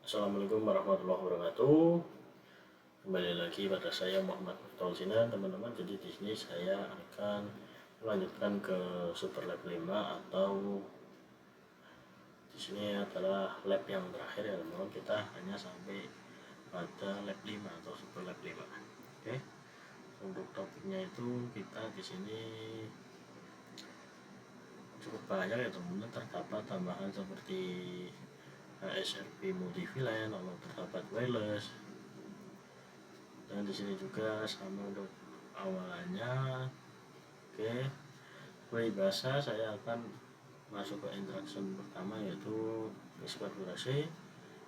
Assalamualaikum warahmatullahi wabarakatuh. Kembali lagi pada saya Muhammad Miftahul Sinan, teman-teman. Jadi di sini saya akan melanjutkan ke Super Lab 5 atau di sini adalah lab yang terakhir ya, teman-teman. Kita hanya sampai pada lab 5 atau Super Lab 5. Oke. Untuk topiknya itu kita di sini cukup banyak ya, teman-teman. Terdapat tambahan seperti HSRP multivalent, lalu terdapat wireless, dan di sini juga sama untuk awalnya. Oke, peribahasa saya akan masuk ke interaction pertama, yaitu konfigurasi.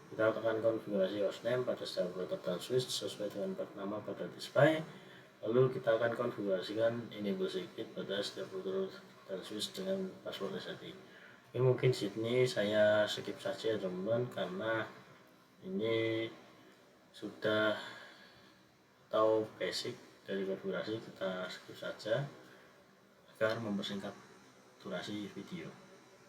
Kita akan konfigurasi hostname pada setiap router dan switch sesuai dengan port nama pada display. Lalu kita akan konfigurasikan enable secret pada setiap router dan switch dengan password SSID. Ini mungkin sini saya skip saja teman-teman, karena ini sudah tahu basic dari konfigurasi, kita skip saja agar mempersingkat durasi video.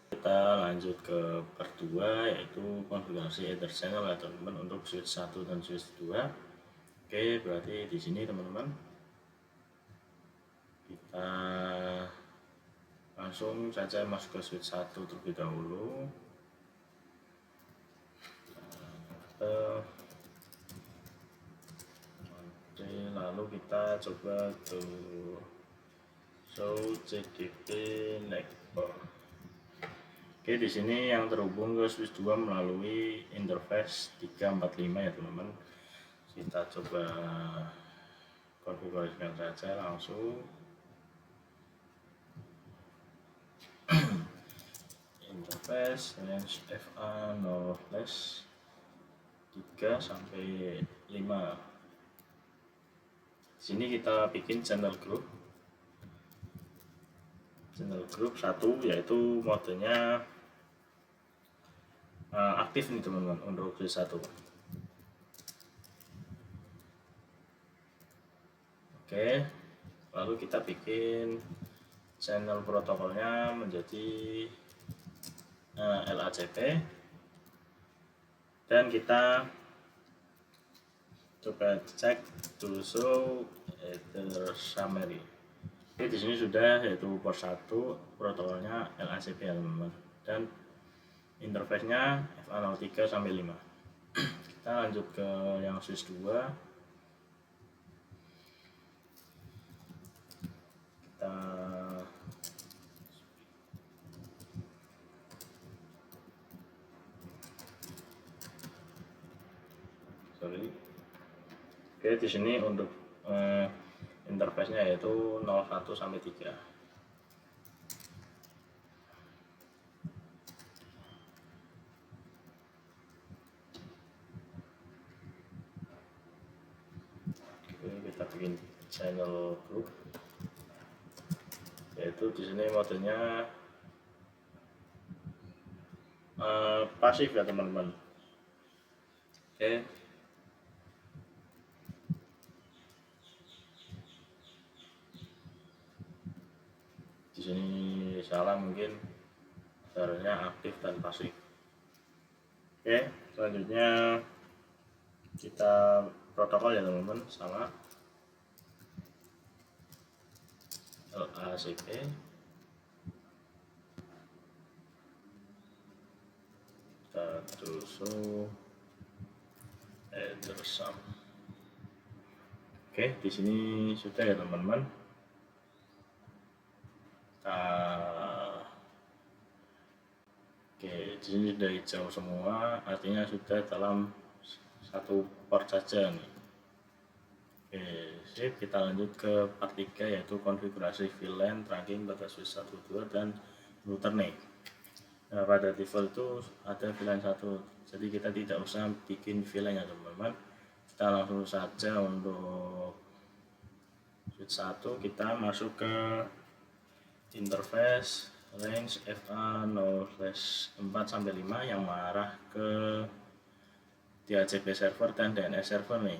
Kita lanjut ke part 2, yaitu konfigurasi ether channel ya teman-teman, untuk switch 1 dan switch 2. Oke, berarti di sini teman-teman kita langsung saja masuk ke switch 1 terlebih dahulu. Lalu kita coba ke show CDP network. Oke, di sini yang terhubung ke switch 2 melalui interface 345 ya teman-teman. Kita coba konfigurasikan saja langsung. Interface range FA 0 flash 3 sampai 5. Di sini kita bikin channel group 1, yaitu modenya aktif nih teman-teman untuk switch 1. Oke, lalu kita bikin channel protokolnya menjadi LACP, dan kita coba cek to show ether summary. Oke, di sini sudah, yaitu port 1 protokolnya LACP ya teman-teman, dan interface-nya FA03 sampai 5. Kita lanjut ke yang switch 2. Oke, di sini untuk interface-nya yaitu 01 sampai 3. Oke, kita bikin channel group, yaitu di sini modenya pasif ya teman-teman. Oke, di sini salah, mungkin seharusnya aktif dan pasif. Oke, selanjutnya kita protokol ya teman-teman, sama LACP. Kita terus sum. Oke, di sini sudah ya teman-teman. Oke, di sini sudah hijau semua, artinya sudah dalam satu port saja nih. Oke, sip. Kita lanjut ke part 3, yaitu konfigurasi VLAN tracking pada switch 1, 2 dan router nih. Nah, pada default itu ada VLAN 1, jadi kita tidak usah bikin VLAN ya teman-teman. Kita langsung saja untuk switch 1 kita masuk ke interface range FA 0/4 sampai 5 yang mengarah ke DHCP server dan DNS server nih.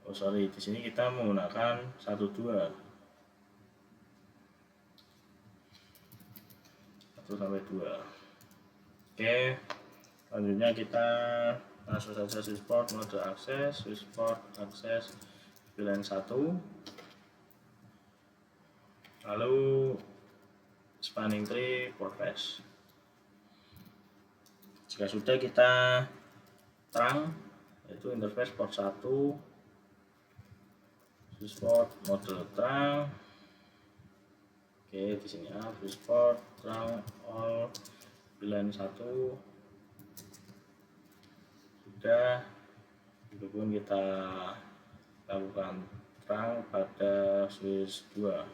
Oh sorry, di sini kita menggunakan 12 1 sampai 2. Oke, Selanjutnya kita masuk saja switchport mode akses, switchport akses VLAN 1, lalu spanning tree port flash. Jika sudah, kita terang, yaitu interface port 1, switchport mode terang. Oke, di sini switchport terang all VLAN 1 sudah. Itu pun kita lakukan terang pada switch 2.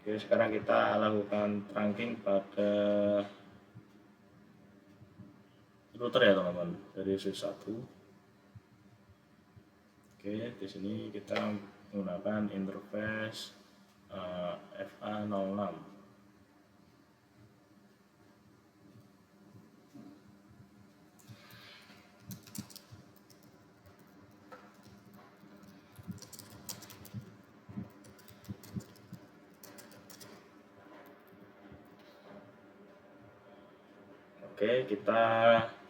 Oke, sekarang kita lakukan trunking pada router ya teman-teman, dari switch 1. Oke, di sini kita menggunakan interface FA06. Oke, kita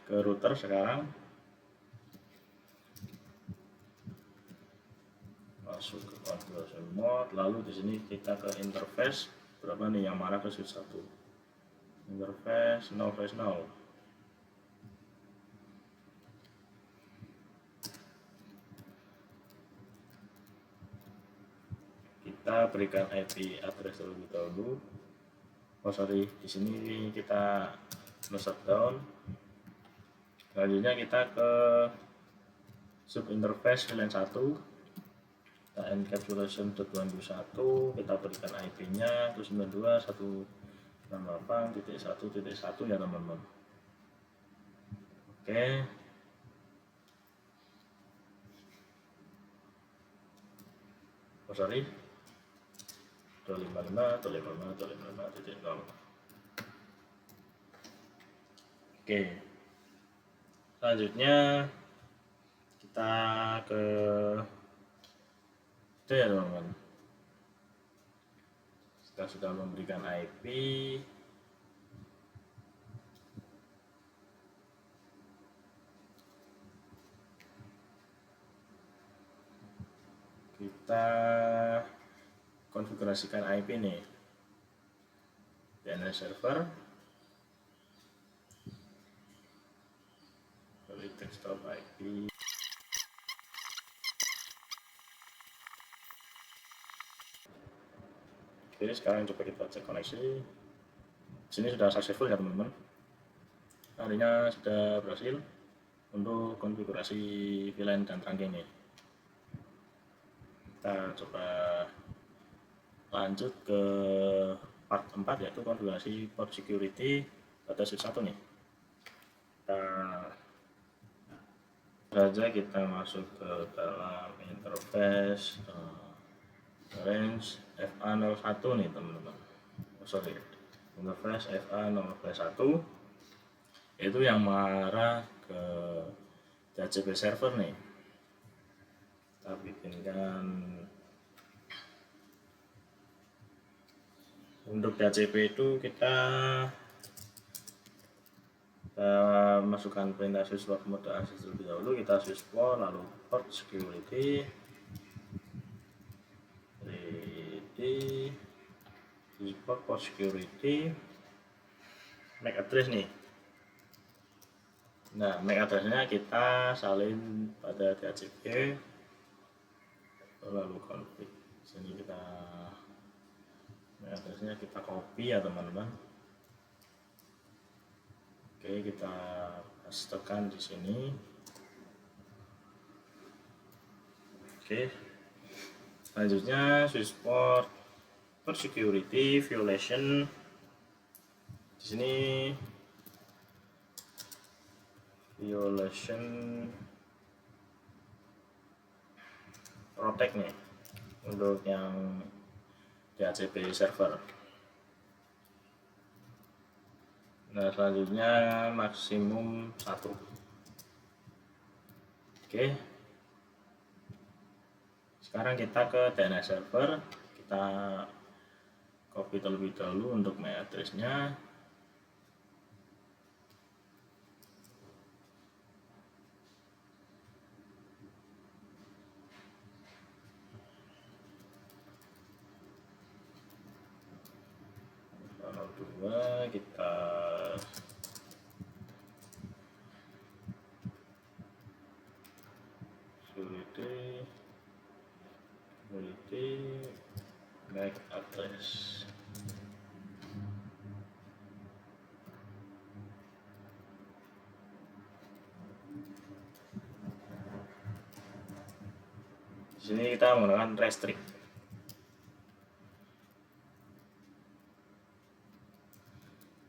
ke router sekarang. Masuk ke configuration mode, lalu di sini kita ke interface. Berapa nih yang mana ke switch 1? Interface no face no. Kita berikan IP address terlebih dahulu. Oh sorry, di sini kita shutdown. Selanjutnya kita ke sub interface VLAN 1. Kita encapsulation.121, kita berikan IP-nya 192.168.1.1 ya teman-teman. Oke. Oh sorry. 255.255.0. Oke. Selanjutnya kita ke itu ya teman-teman. Kita sudah memberikan IP, kita konfigurasikan IP nih, DNS server, desktop IP. Oke, sekarang coba kita cek koneksi. Sini sudah successful ya teman-teman. Artinya sudah berhasil untuk konfigurasi VLAN dan trunking ini. Kita coba lanjut ke part 4, yaitu konfigurasi port security pada switch 1 nih. Kita masuk ke dalam interface range FA01 nih teman-teman. Sorry, interface FA01 itu yang mengarah ke DHCP server nih. Kita bikinkan untuk DHCP itu kita masukkan perintah switchport mode akses terlebih dahulu. Kita switchport, lalu port security ready, switchport port security, MAC address nih. Nah, MAC addressnya kita salin pada DHCP, lalu config. Sini kita MAC addressnya kita copy ya teman-teman. Oke, kita pastekan di sini. Oke. Selanjutnya switchport for security violation. Di sini violation protect nih untuk yang DHCP server. Nah, selanjutnya maksimum 1. Oke, sekarang kita ke DNS server, kita copy terlebih dahulu untuk MAC address-nya. Kalau 2 kita security MAC address. Di sini kita menggunakan restrict.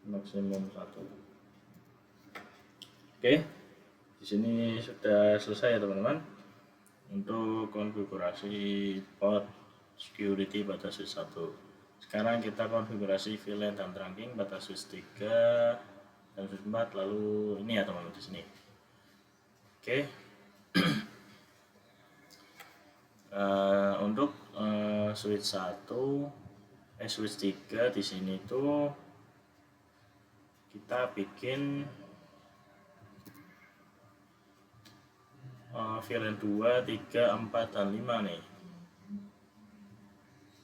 Maksimum 1. Oke, di sini sudah selesai ya teman-teman untuk konfigurasi port security pada switch 1. Sekarang kita konfigurasi VLAN dan trunking pada switch 3 dan switch 4, lalu ini ya teman-teman di sini. Oke. Untuk switch 1 switch 3 di sini tuh kita bikin VLAN 2, 3, 4, dan 5 nih.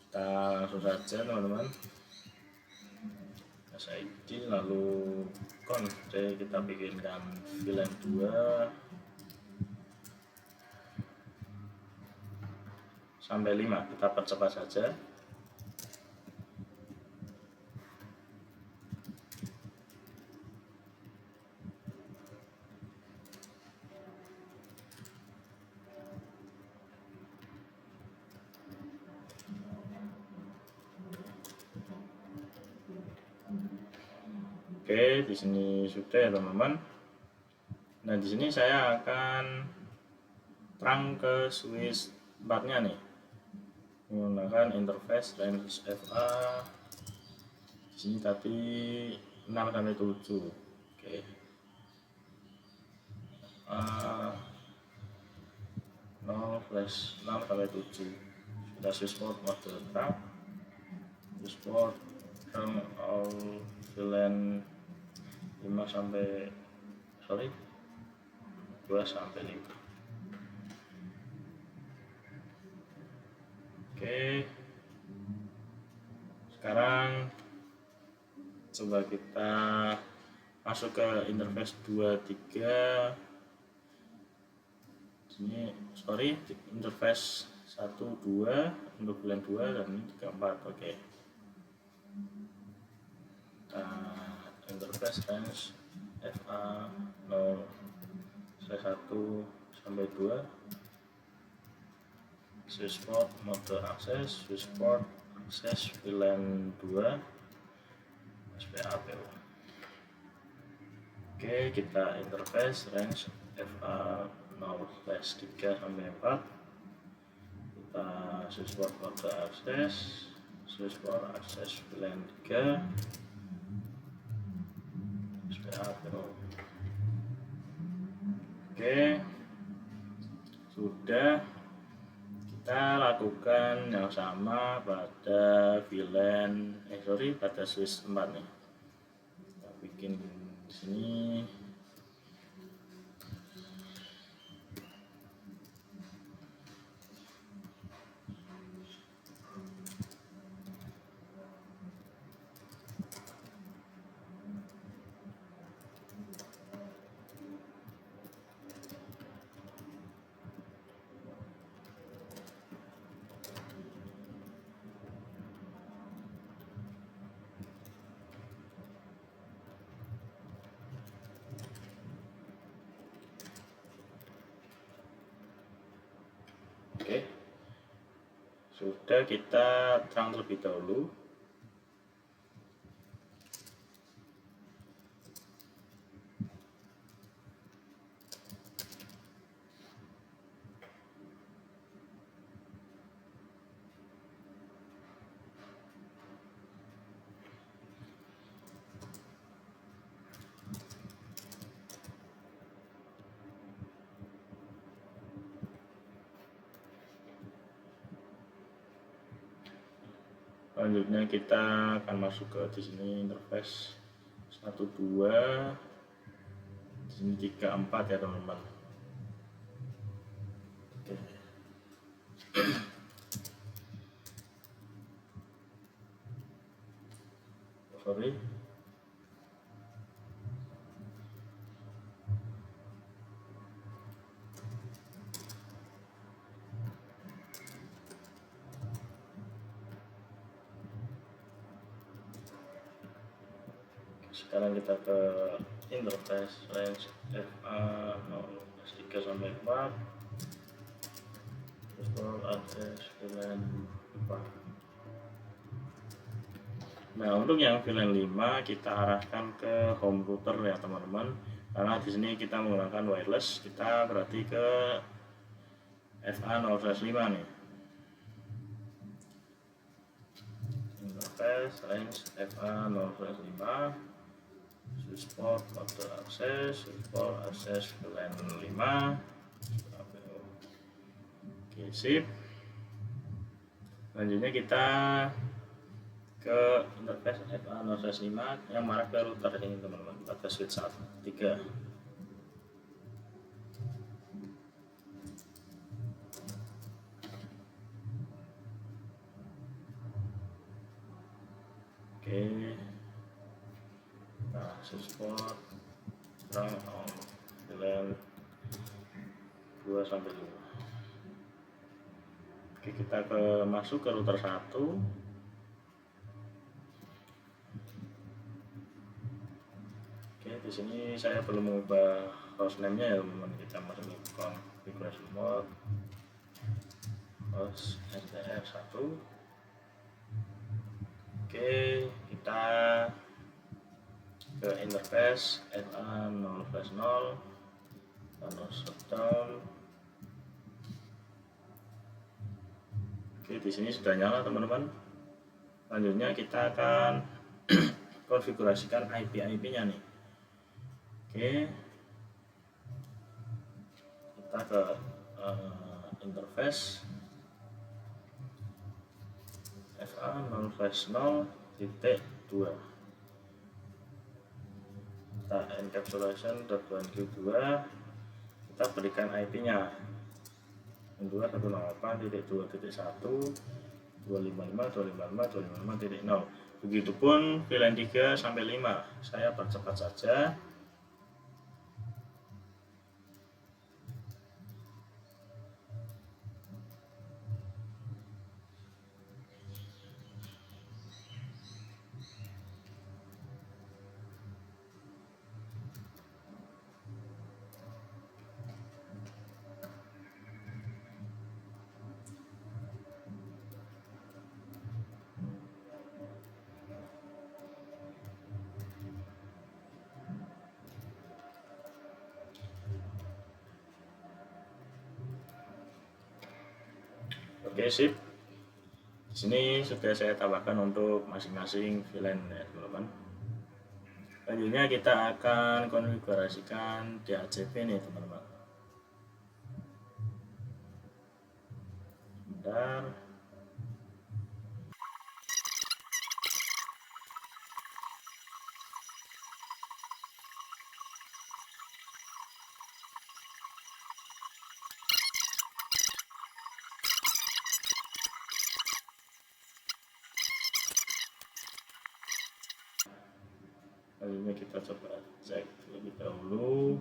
Kita langsung saja teman-teman, SID lalu config, kita bikinkan VLAN 2 sampai 5, kita percepat saja. Oke, di sini sudah ya teman-teman. Nah, di sini saya akan terang ke switch 4-nya nih, menggunakan interface range FA. Di sini tadi 6 sampai 7. Oke. 0/6 sampai 7. Kita switch port mode terang, switch port terang all VLAN 2 sampai 5. Oke, sekarang coba kita masuk ke interface 23. Ini interface 1, 2 untuk VLAN 2 dan ini 3, 4. Oke. Interface range FA 0/1 sampai 2, switch port mode akses, switch port akses VLAN 2 SPAPO. Oke, kita interface range FA 0/3 sampai 4, kita switch port mode akses, switch port akses VLAN 3 SPAPO. Oke, sudah. Kita lakukan yang sama pada VLAN pada switch 4 nih. Kita bikin di sini. Oke, sudah, kita terang terlebih dahulu. Selanjutnya kita akan masuk ke di sini interface 1 2, di sini 3 4 ya teman-teman. Oke. Sorry. Sekarang kita ke interface range FA 0/3 sampai 4, install akses VLAN 4. Nah, untuk yang VLAN 5 kita arahkan ke home router ya teman-teman, karena di sini kita menggunakan wireless, kita berarti ke FA 0/5 nih. Interface range FA 0/5, switch port mode akses, switch port akses VLAN 5. Oke, sip. Selanjutnya kita ke interface FA 0/5 yang mengarah ke router ini teman-teman, pada switch 3. Oke, nah switch port sekarang on VLAN 2 sampai 5. Oke, kita masuk ke router 1. Oke, di sini saya belum mengubah hostname-nya ya teman-teman. Kita masuk ke configuration mode, host SDR 1. Oke, kita ke interface FA 0/0, lalu shutdown. Oke, di sini sudah nyala teman-teman. Selanjutnya kita akan konfigurasikan IP-nya nih. Oke, kita ke interface FA 0/0.2, kita encapsulation.1Q2, kita berikan IP-nya 2.168.2.1.255.255.255.0. Begitupun VLAN 3 sampai 5. Saya percepat saja. Oke, sip. Di sini sudah saya tambahkan untuk masing-masing VLAN ya teman-teman. Selanjutnya kita akan konfigurasikan DHCP nih teman-teman. Bentar. Selanjutnya kita coba cek terlebih dahulu.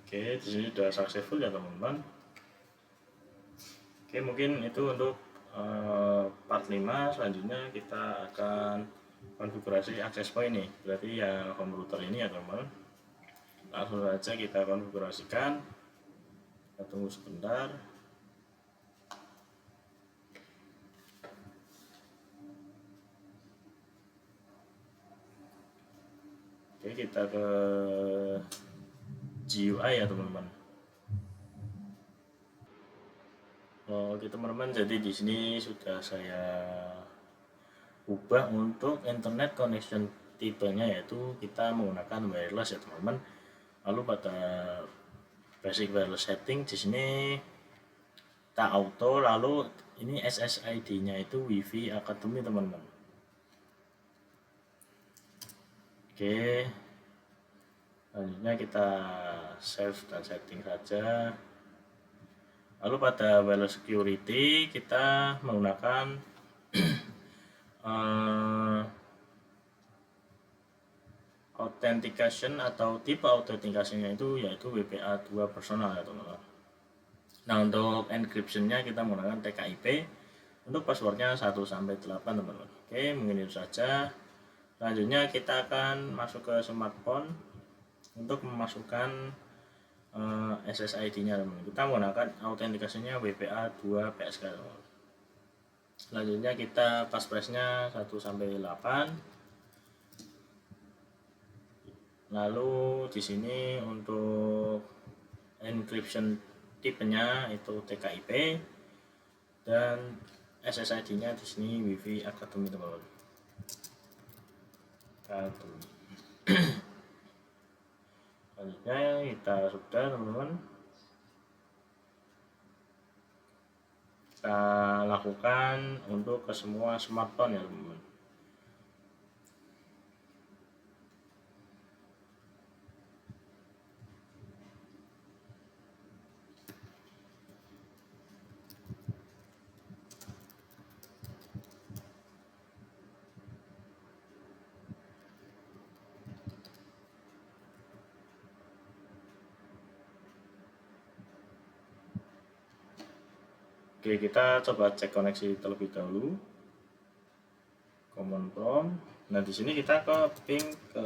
Oke, di sini sudah successful ya teman-teman. Oke, mungkin itu untuk part 5. Selanjutnya kita akan konfigurasi access point nih, berarti ya home router ini ya teman-teman. Langsung saja kita konfigurasikan. Kita tunggu sebentar. Oke, kita ke GUI ya teman-teman. Oke teman-teman, jadi di sini sudah saya ubah untuk internet connection tipenya, yaitu kita menggunakan wireless ya teman-teman. Lalu pada basic wireless setting di sini kita auto, lalu ini SSID-nya itu WiFi Academy teman-teman. Oke, selanjutnya kita save dan setting saja. Lalu pada wireless security kita menggunakan authentication atau tipe authentication-nya itu yaitu WPA2 personal ya teman-teman. Nah, untuk encryption-nya kita menggunakan TKIP. Untuk passwordnya 1-8 teman-teman. Oke, mungkin itu saja. Selanjutnya kita akan masuk ke smartphone untuk memasukkan SSID-nya teman-teman. Kita menggunakan autentikasinya WPA2 PSK teman-teman. Selanjutnya kita passphrase-nya 1-8. Lalu di sini untuk encryption tipenya itu TKIP dan SSID-nya di sini WiFi Academy teman-teman. Selanjutnya kita sudah teman-teman, kita lakukan untuk ke semua smartphone ya teman-teman. Oke, kita coba cek koneksi terlebih dahulu. Command prompt. Nah, di sini kita ke ping ke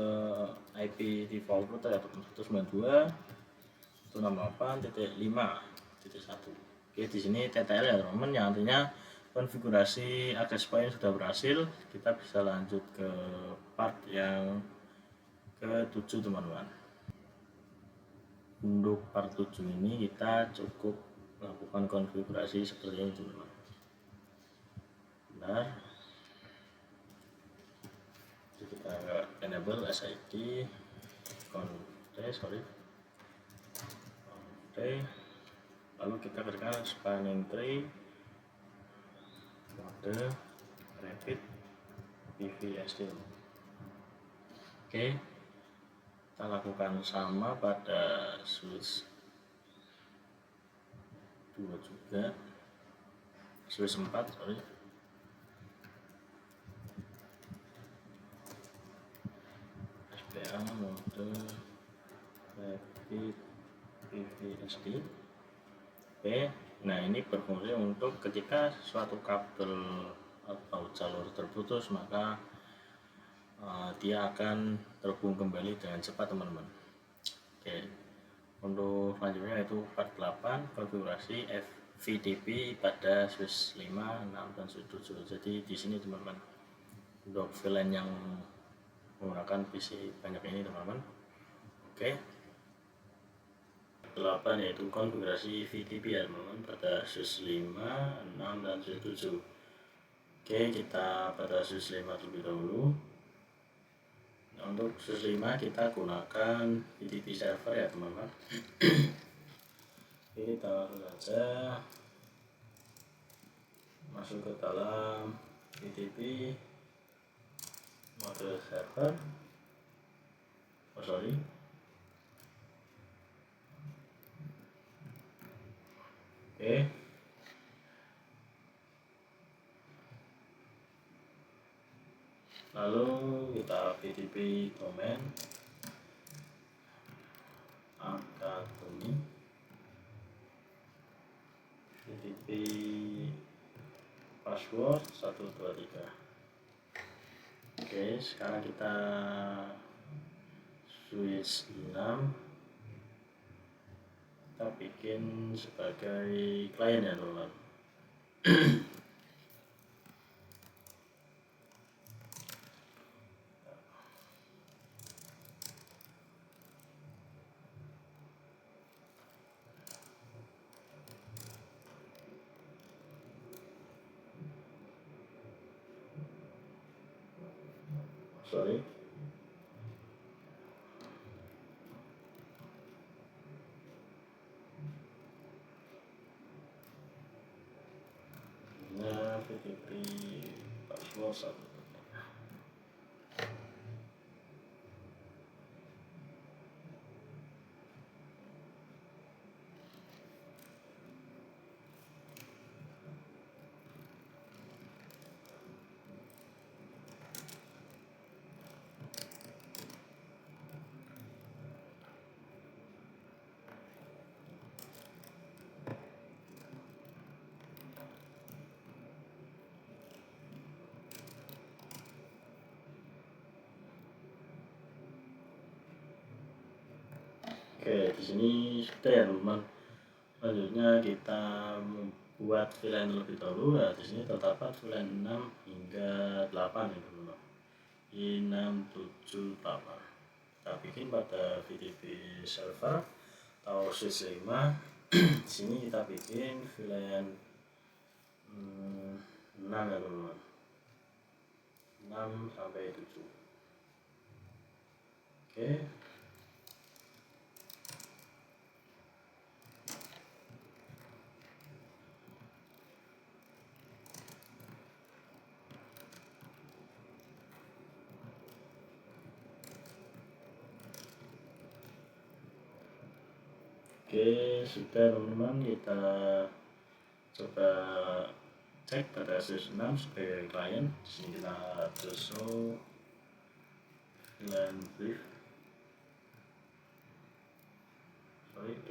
IP default router ya, 192.168.5.1. Oke, di sini TTL ya teman-teman, yang artinya konfigurasi access point sudah berhasil. Kita bisa lanjut ke part yang ke-7 teman-teman. Untuk part 7 ini kita cukup lakukan konfigurasi seperti ini teman-teman. Benar, kita enable SID lalu kita kerjakan spanning tree mode rapid PVSD. Oke, kita lakukan sama pada switch 2 juga, switch 4 SPA mode rapid PVSD. Oke, nah ini berfungsi untuk ketika suatu kabel atau jalur terputus, maka dia akan terhubung kembali dengan cepat teman-teman. Oke, untuk selanjutnya itu part 8 konfigurasi FTP pada switch 5, 6 dan switch 7. Jadi di sini teman-teman untuk VLAN yang menggunakan PC banyak ini teman-teman. Oke, 8 yaitu konfigurasi VTP ya teman-teman pada switch 5, 6 dan switch 7. Oke, kita pada switch 5 terlebih dahulu. Nah, untuk switch 5 kita gunakan VTP server ya teman-teman. Kita langsung saja masuk ke dalam VTP mode server. Oke, lalu kita VTP domain Academy, VTP password 123. Oke, sekarang kita switch 6 kita bikin sebagai klien ya teman-teman. sorry. Nah, PTP password 1. Oke, di sini sudah ya teman-teman. Selanjutnya kita membuat VLAN terlebih dahulu. Nah, di sini terdapat VLAN 6 hingga 8 ya teman-teman. 6, 7, 8. Kita bikin pada VDB server atau switch 5. Di sini kita bikin VLAN 6 ya teman-teman. 6 sampai 7. Oke. Oke, sudah teman-teman, kita coba cek pada switch 6 sebagai klien. Di sini kita show VLAN brief.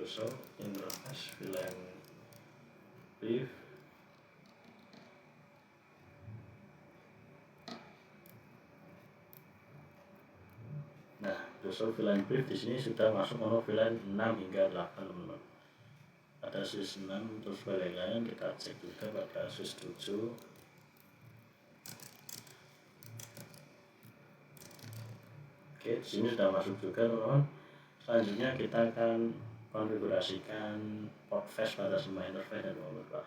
Show interface VLAN brief. Nah, show VLAN brief di sini sudah masuk mono VLAN 6 hingga 8 teman-teman. Pada switch 6 terus sebagai klien, kita cek juga pada switch 7. Oke, di sini sudah masuk juga teman-teman. Selanjutnya kita akan konfigurasikan port flash pada semua interface dan teman-teman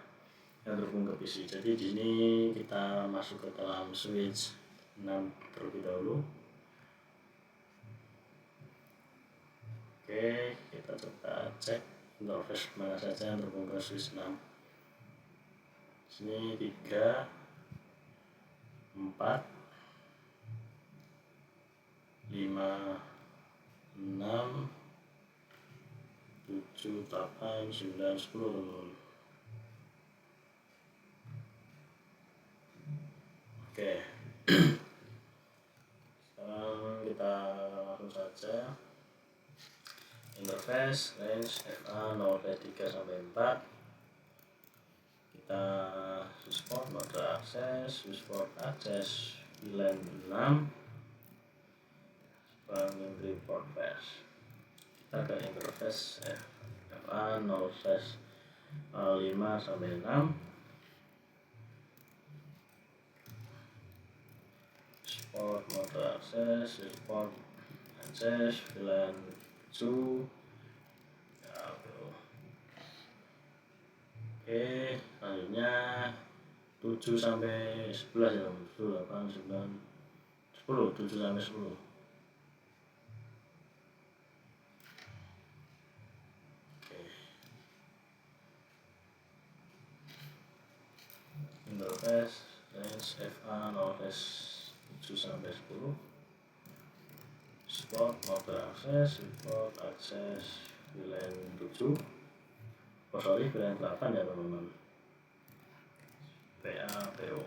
yang terhubung ke PC. Jadi di sini kita masuk ke dalam switch 6 terlebih dahulu. Oke, kita coba cek interface mana saja yang terhubung ke switch 6. Di sini 3, 4, 5, 6, 7, 8, 9, 10 teman-teman. Oke. Sekarang kita langsung saja interface range FA 0,3 sampai 4. Kita switchport mode akses, switchport akses VLAN 6, memory port flash. Kita ke interface FA 0/5 sampai 6. Switchport mode akses, switchport akses VLAN 2. Oke, selanjutnya 7 sampai 11 ya, 7, 8, 9, 10, 7 sampai 10. Oke. Interface range FA 0/7 sampai 10. Support mode akses, support akses VLAN 7. VLAN 8 ya teman-teman. PO.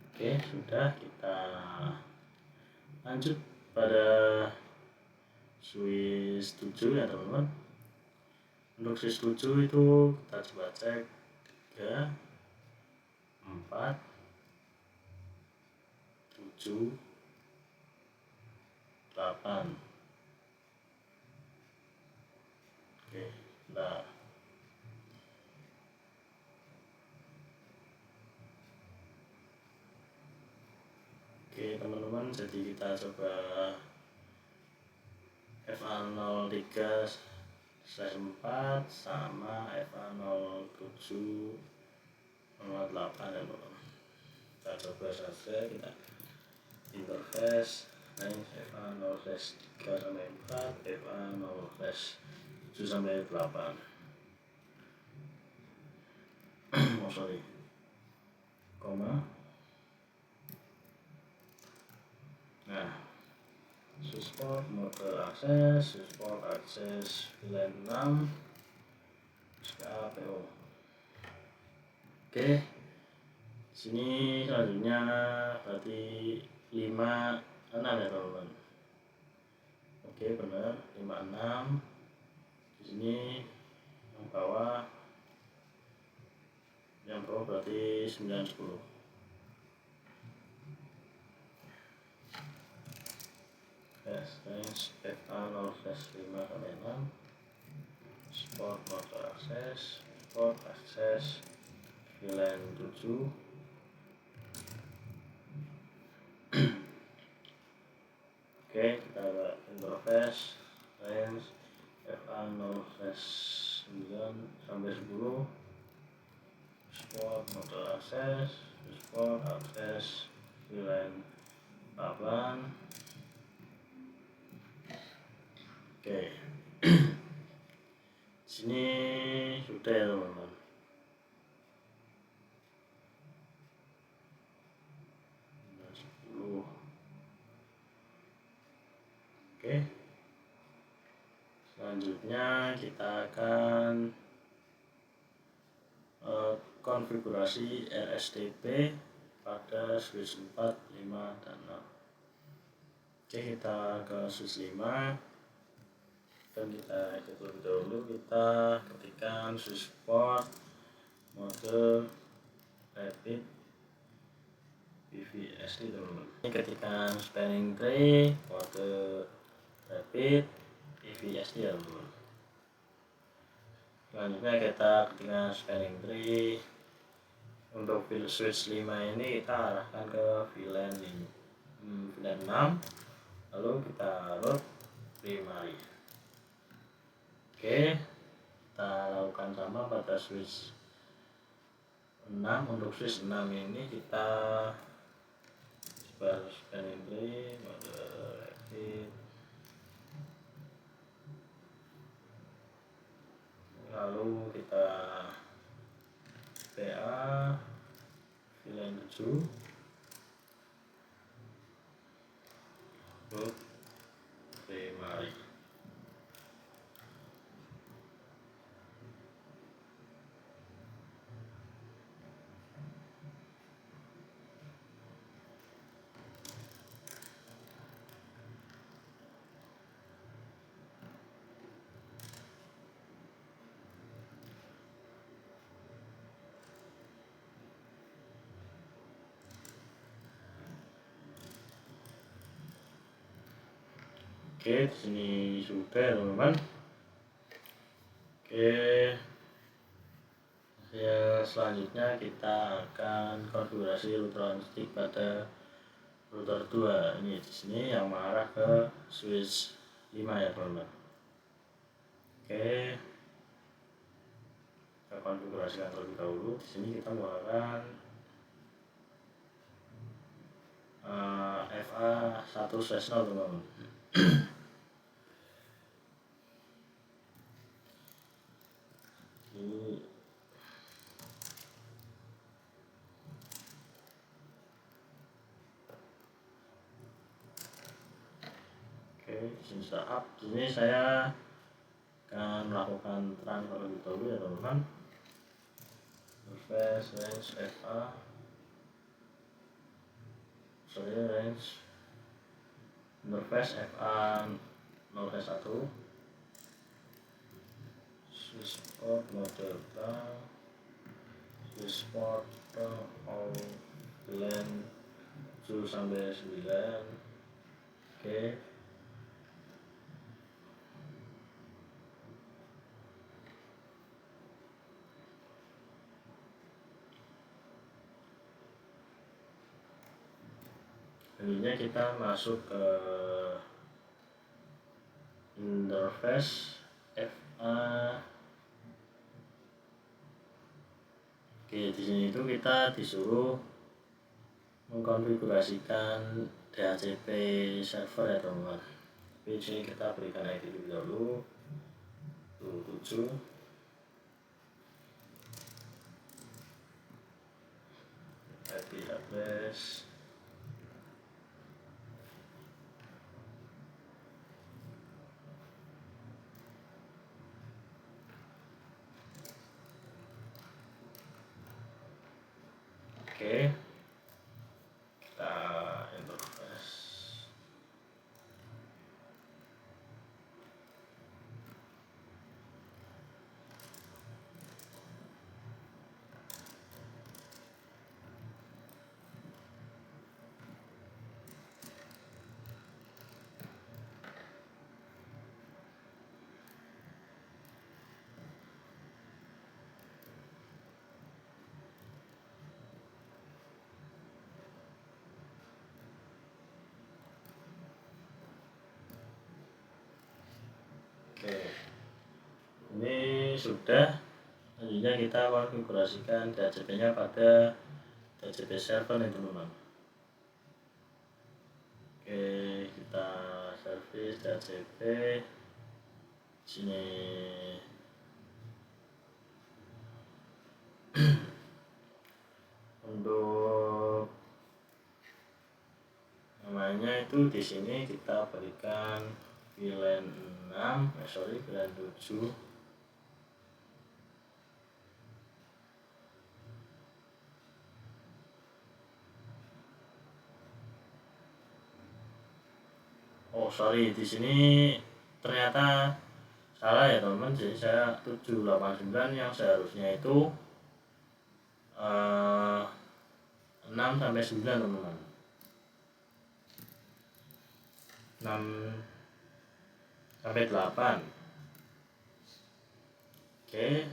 Oke, sudah, kita lanjut pada switch 7 ya teman-teman. Untuk switch 7 itu kita coba cek 3, 4, 7, 8. Oke, nah teman-teman, jadi kita coba FA03/4 sama FA07/8 ya teman-teman. Kita coba saja, kita interface range FA 0/3 sampai 4, FA 0/7 sampai 8. Oh sorry, koma. Nah, support mode akses, support akses VLAN 6, SKAPO. Oke, sini selanjutnya berarti 5, 6 ya teman-teman. Oke, benar 5, 6. Di sini yang bawah berarti 9, 10. Range FA 0/5 sampai 6, support mode akses, support akses VLAN 7. Oke, kita ada interface range FA 0/9 sampai 10, support mode akses, support akses VLAN 8. Oke. Sini sudah ya teman-teman. Oke, selanjutnya kita akan konfigurasi RSTP pada switch 4, 5, dan 6. Oke, kita ke switch 5 dan kita terlebih dahulu kita ketikkan switch port mode rapid PVSD teman-teman. Ini ketikkan spanning tree mode rapid PVSD ya teman-teman. Selanjutnya kita ketikkan spanning tree. Untuk switch 5 ini kita arahkan ke VLAN 6, lalu kita root primary. Oke, kita lakukan sama pada switch 6. Untuk switch 6 ini kita sebar spanning tree mode rapid, lalu kita PA VLAN 7 root primary. Oke, di sini sudah teman-teman. Oke, ya selanjutnya kita akan konfigurasi router stick pada router 2. Ini di sini yang mengarah ke switch 5 ya teman-teman. Oke, kita konfigurasikan terlebih dahulu. Di sini kita menggunakan FA 1/0 teman-teman. Ini oke, saat ini saya akan melakukan terang terlebih dahulu ya teman-teman. Interface range FA range interface FA 0/1, switch port mode bank, switch port all VLAN 7 sampai 9. Oke, selanjutnya kita masuk ke interface FA. Oke, di sini itu kita disuruh mengkonfigurasikan DHCP server ya teman-teman. Tapi di sini kita berikan ID dulu 7 IP address oke, kita interface. Oke, ini sudah. Selanjutnya kita konfigurasikan DHCP nya pada DHCP server nih teman-teman. Oke, kita service DHCP sini. Untuk namanya itu di sini kita berikan VLAN 7. Oh sorry, di sini ternyata salah ya teman-teman. Jadi saya 789 yang seharusnya itu 6 sampai 9 teman-teman. 6 sampai 8. Oke,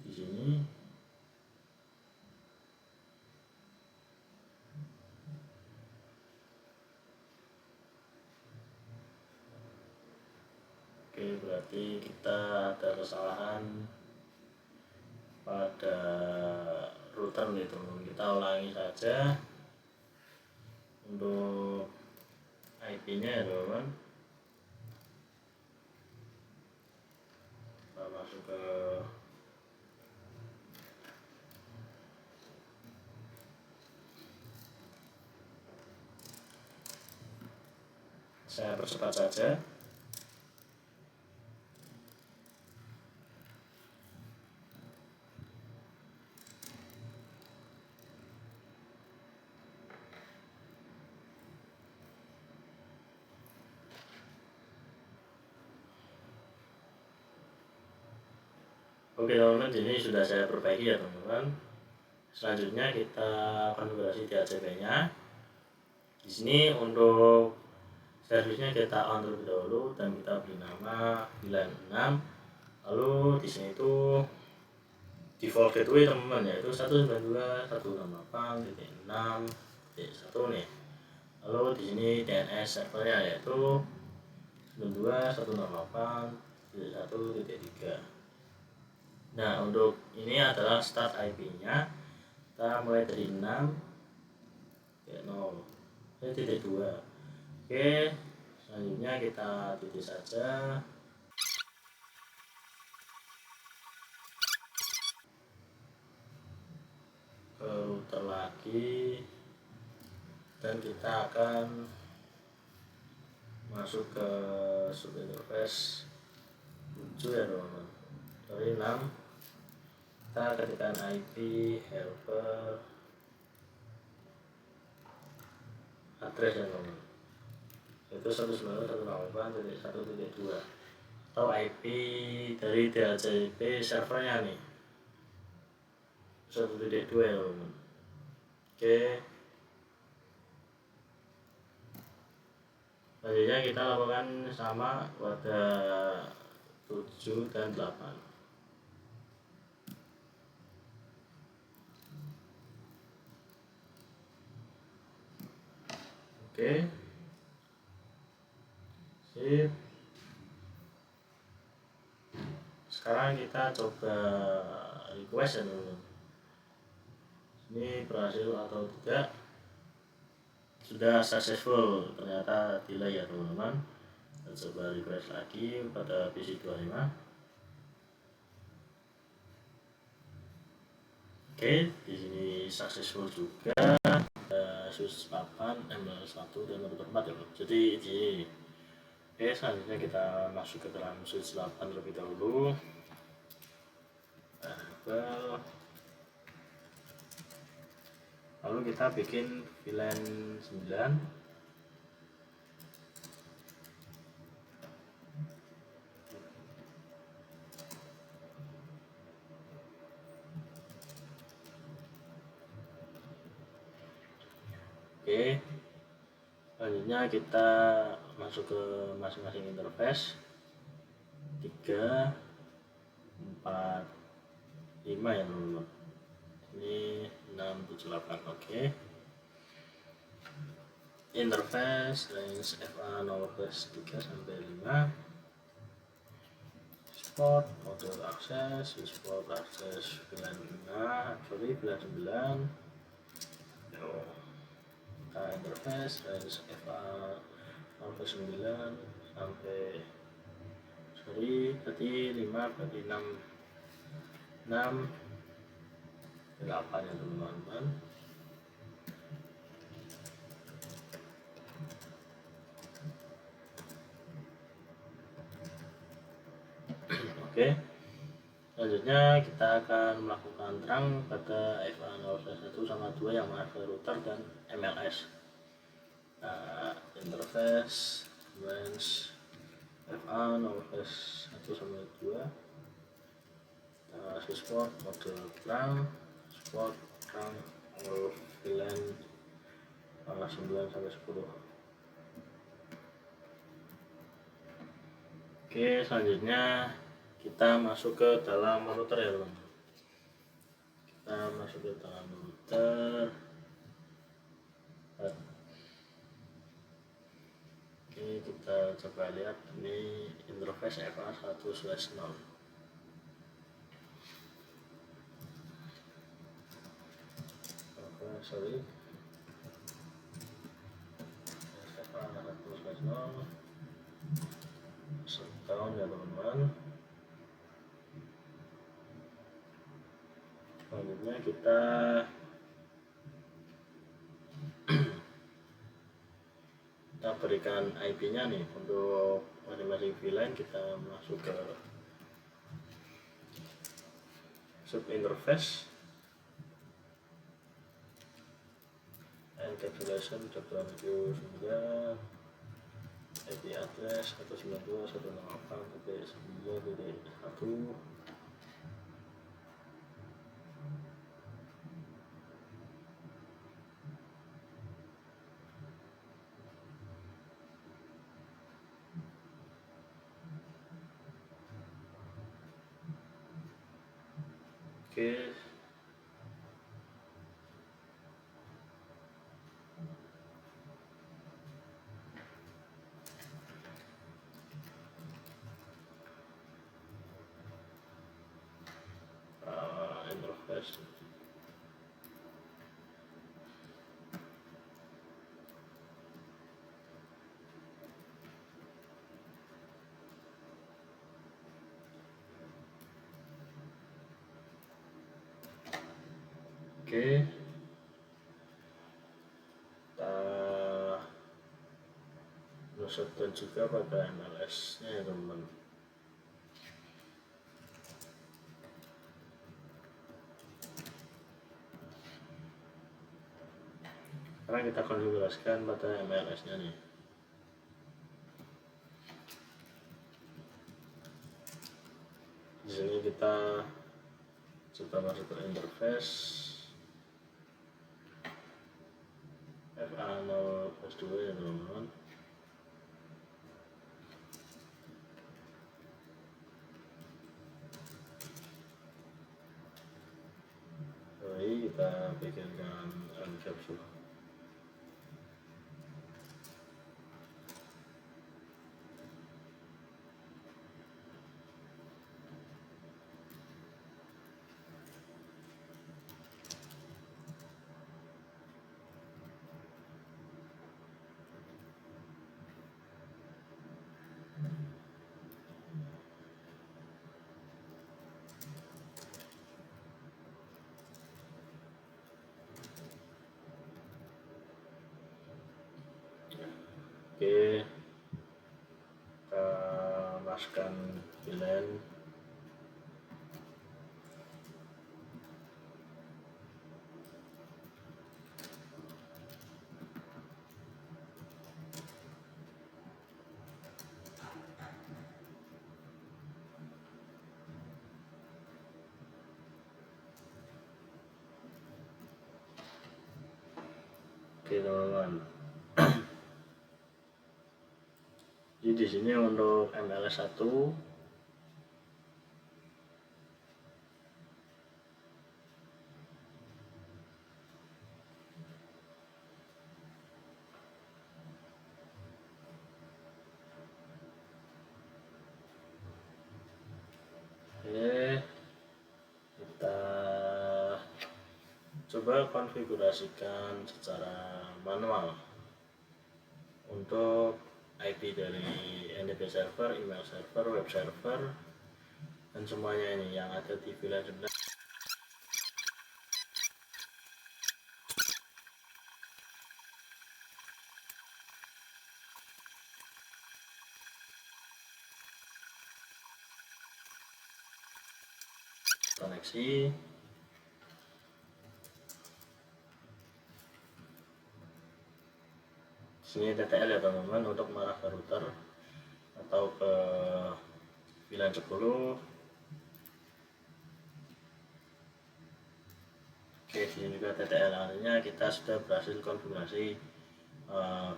di sini oke, berarti kita ada kesalahan pada router nih teman-teman. Kita ulangi saja untuk IP nya ya teman-teman. Kita masuk ke saya percepat saja. Oke teman-teman, ini sudah saya perbaiki ya teman-teman. Selanjutnya kita konfigurasi DHCP nya. Di sini untuk servisnya kita on terlebih dahulu dan kita beri nama VLAN 6. Lalu di sini itu default gateway teman-teman, yaitu 192.168.6.1 nih. Lalu di sini DNS servernya yaitu 92.168.1.3. Nah, untuk ini adalah start IP-nya. Kita mulai dari 6 ke 0 ke titik 2. Oke, selanjutnya kita titik saja. Ke router lagi dan kita akan masuk ke subinterface 7 ya teman-teman. Dari 6 kita ketikkan IP helper address ya teman-teman, itu 192.168.1.2 atau IP dari DHCP servernya nih 1.2 ya teman-teman. Oke, selanjutnya kita lakukan sama pada 7 dan 8. Oke, sip. Sekarang kita coba request ya teman-teman. ini berhasil atau tidak. Sudah successful, ternyata delay ya teman-teman. Dan coba refresh lagi pada PC 25. Oke, di sini successful juga. Asus 8 ML1 dan router 4 ya. Jadi di Oke, selanjutnya kita masuk ke dalam switch 8 terlebih dahulu. Lalu kita bikin VLAN 9. Oke, selanjutnya kita masuk ke masing-masing interface 3, 4, 5 ya teman-teman. Ini 6, 7, 8. Oke. Interface range FA nomor 3 sampai 5. Support model akses, support akses VLAN 9. Kita interface range FA nomor 9 sampai berarti 5 berarti 6 8 ya teman-teman. Oke, selanjutnya kita akan melakukan terang pada FA0/1 sama 2 yang mengarah router dan MLS. Interface range FA0/1 sama 2. Support mode terang, support terang VLAN 9 sampai 10. Oke, selanjutnya kita masuk ke dalam router ya teman. Kita masuk ke dalam router. Oke, kita coba lihat ini interface FA1/0. Sorry, FA1/0 setahun ya teman-teman. Selanjutnya kita berikan IP nya nih untuk masing-masing VLAN. Kita masuk ke sub interface encapsulation .29 IP address 192.168.9.1. Oke, interface. Oke, kita shutdown juga pada MLS nya ya teman-teman. Sekarang kita konfigurasikan pada MLS nya nih. Di sini kita coba masuk ke interface FA0/2 ya teman-teman. Mari kita bikinkan encapsule. konfigurasikan VLAN. Oke teman-teman, jadi di sini untuk MLS1 kita coba konfigurasikan secara manual untuk IP dari NDP server, email server, web server, dan semuanya ini yang ada di VLAN 11. Koneksi sini TTL ya teman-teman, untuk mengarah ke router atau ke VLAN 10. Oke, sini juga TTL, artinya kita sudah berhasil konfigurasi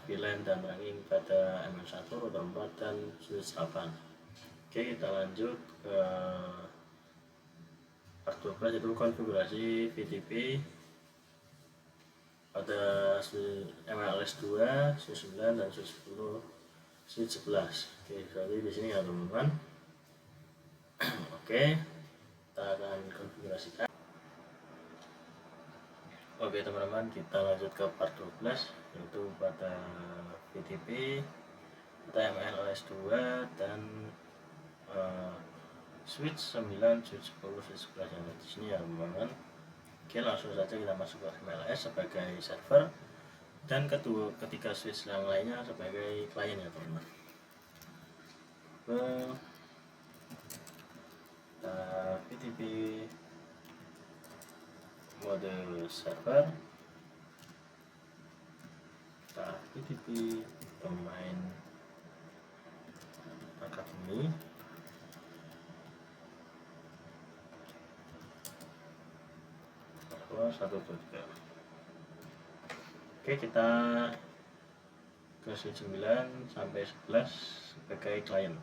VLAN dan ranking pada ML1, router 4, dan switch 8. Oke, kita lanjut ke part 12, itu konfigurasi VTP pada MLS2, switch 9, dan switch 10, switch 11. Oke, jadi di sini ya teman-teman. Oke, kita akan konfigurasikan. Oke teman-teman, kita lanjut ke part 12, yaitu pada VTP, pada MLS2, dan switch 9, switch 10, switch 11 yang di sini ya teman-teman. Oke, langsung saja kita masuk ke MLS sebagai server, dan ketiga switch yang lainnya sebagai klien ya teman-teman. VTP mode server, VTP domain academy, bahwa 123. Oke, kita ke switch 9 sampai 11 sebagai klien.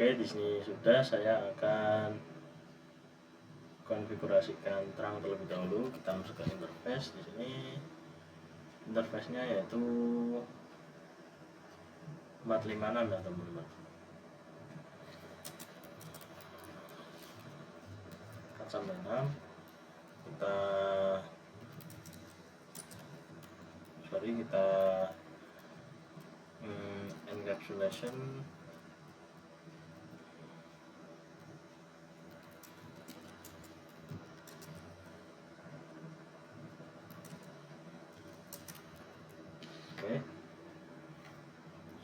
Oke, di sini sudah, saya akan konfigurasikan terang terlebih dahulu. Kita masuk ke interface. Di sini interface-nya yaitu 456 ya teman-teman. 456 kita encapsulation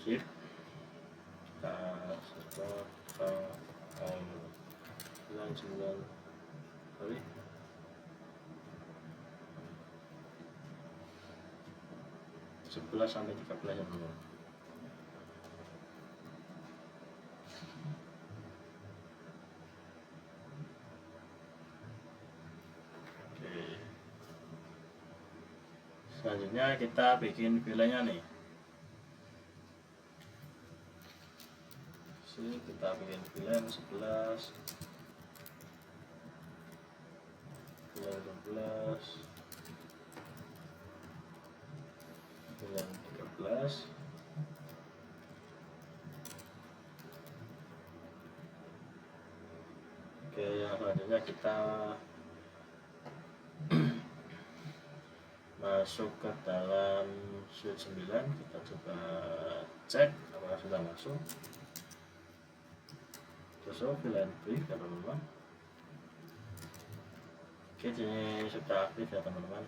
skip, kita support ke 99 sorry 11 sampai 13 ya teman. Oke. Selanjutnya kita bikin filenya nih. Sini kita bikin file 11, file 12, file 13. Oke, yang selanjutnya kita masuk ke dalam suite 9, kita coba cek apakah sudah masuk. Terus file and brief ya teman-teman. Oke, ini sudah aktif ya teman-teman.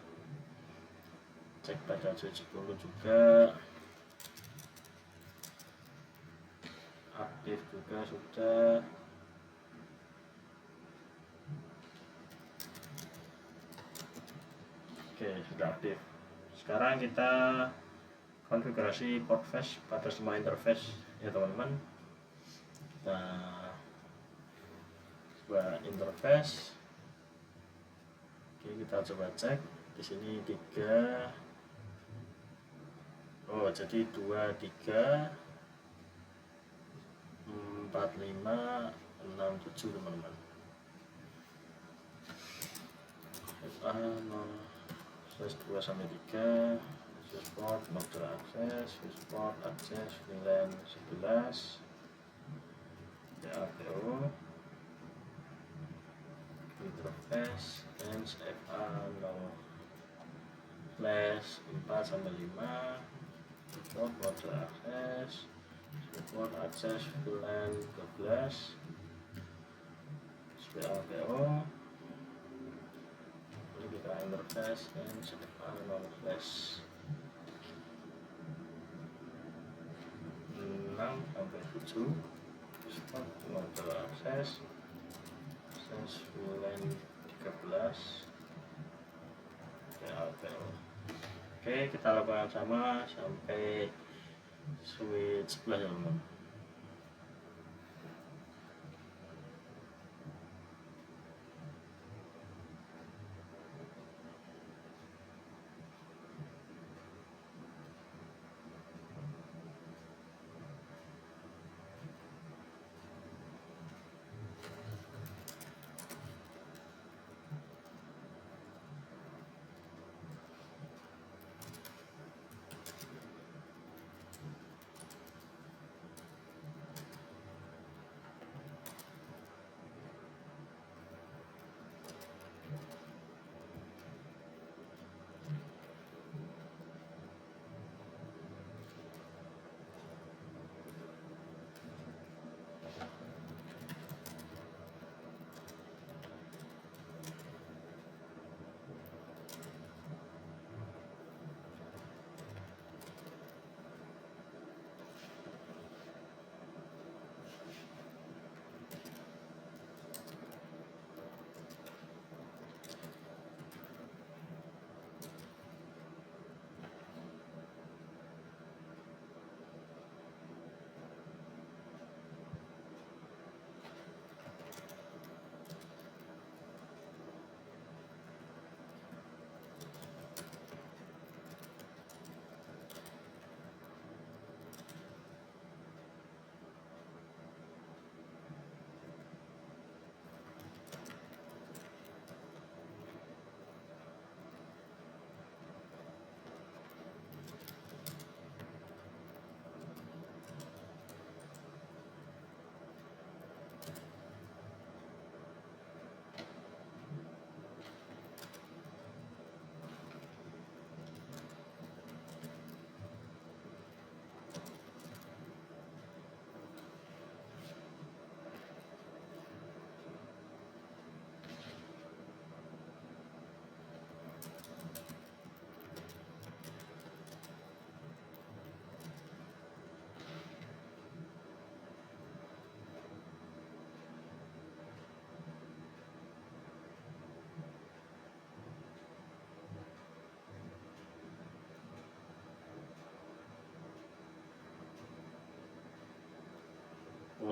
Cek pada suite 10 juga aktif juga sudah. Oke, sudah aktif. Sekarang kita konfigurasi port face pada semua interface ya teman-teman. Kita coba interface. Oke, kita coba cek di sini 3. Oh, jadi 2, 3, 4, 5, 6, 7 teman-teman. FA 2 sampai 3, support mode akses, support akses VLAN 11, PAPO, interface, range FA 0 flash 4 sampai 5, support mode akses, support akses VLAN 12, PAPO, kita interface dan FA 0 flash 6 sampai 7, support mode akses VLAN 13, PAPO. Oke, kita lakukan sama sampai switch 11 ya teman-teman.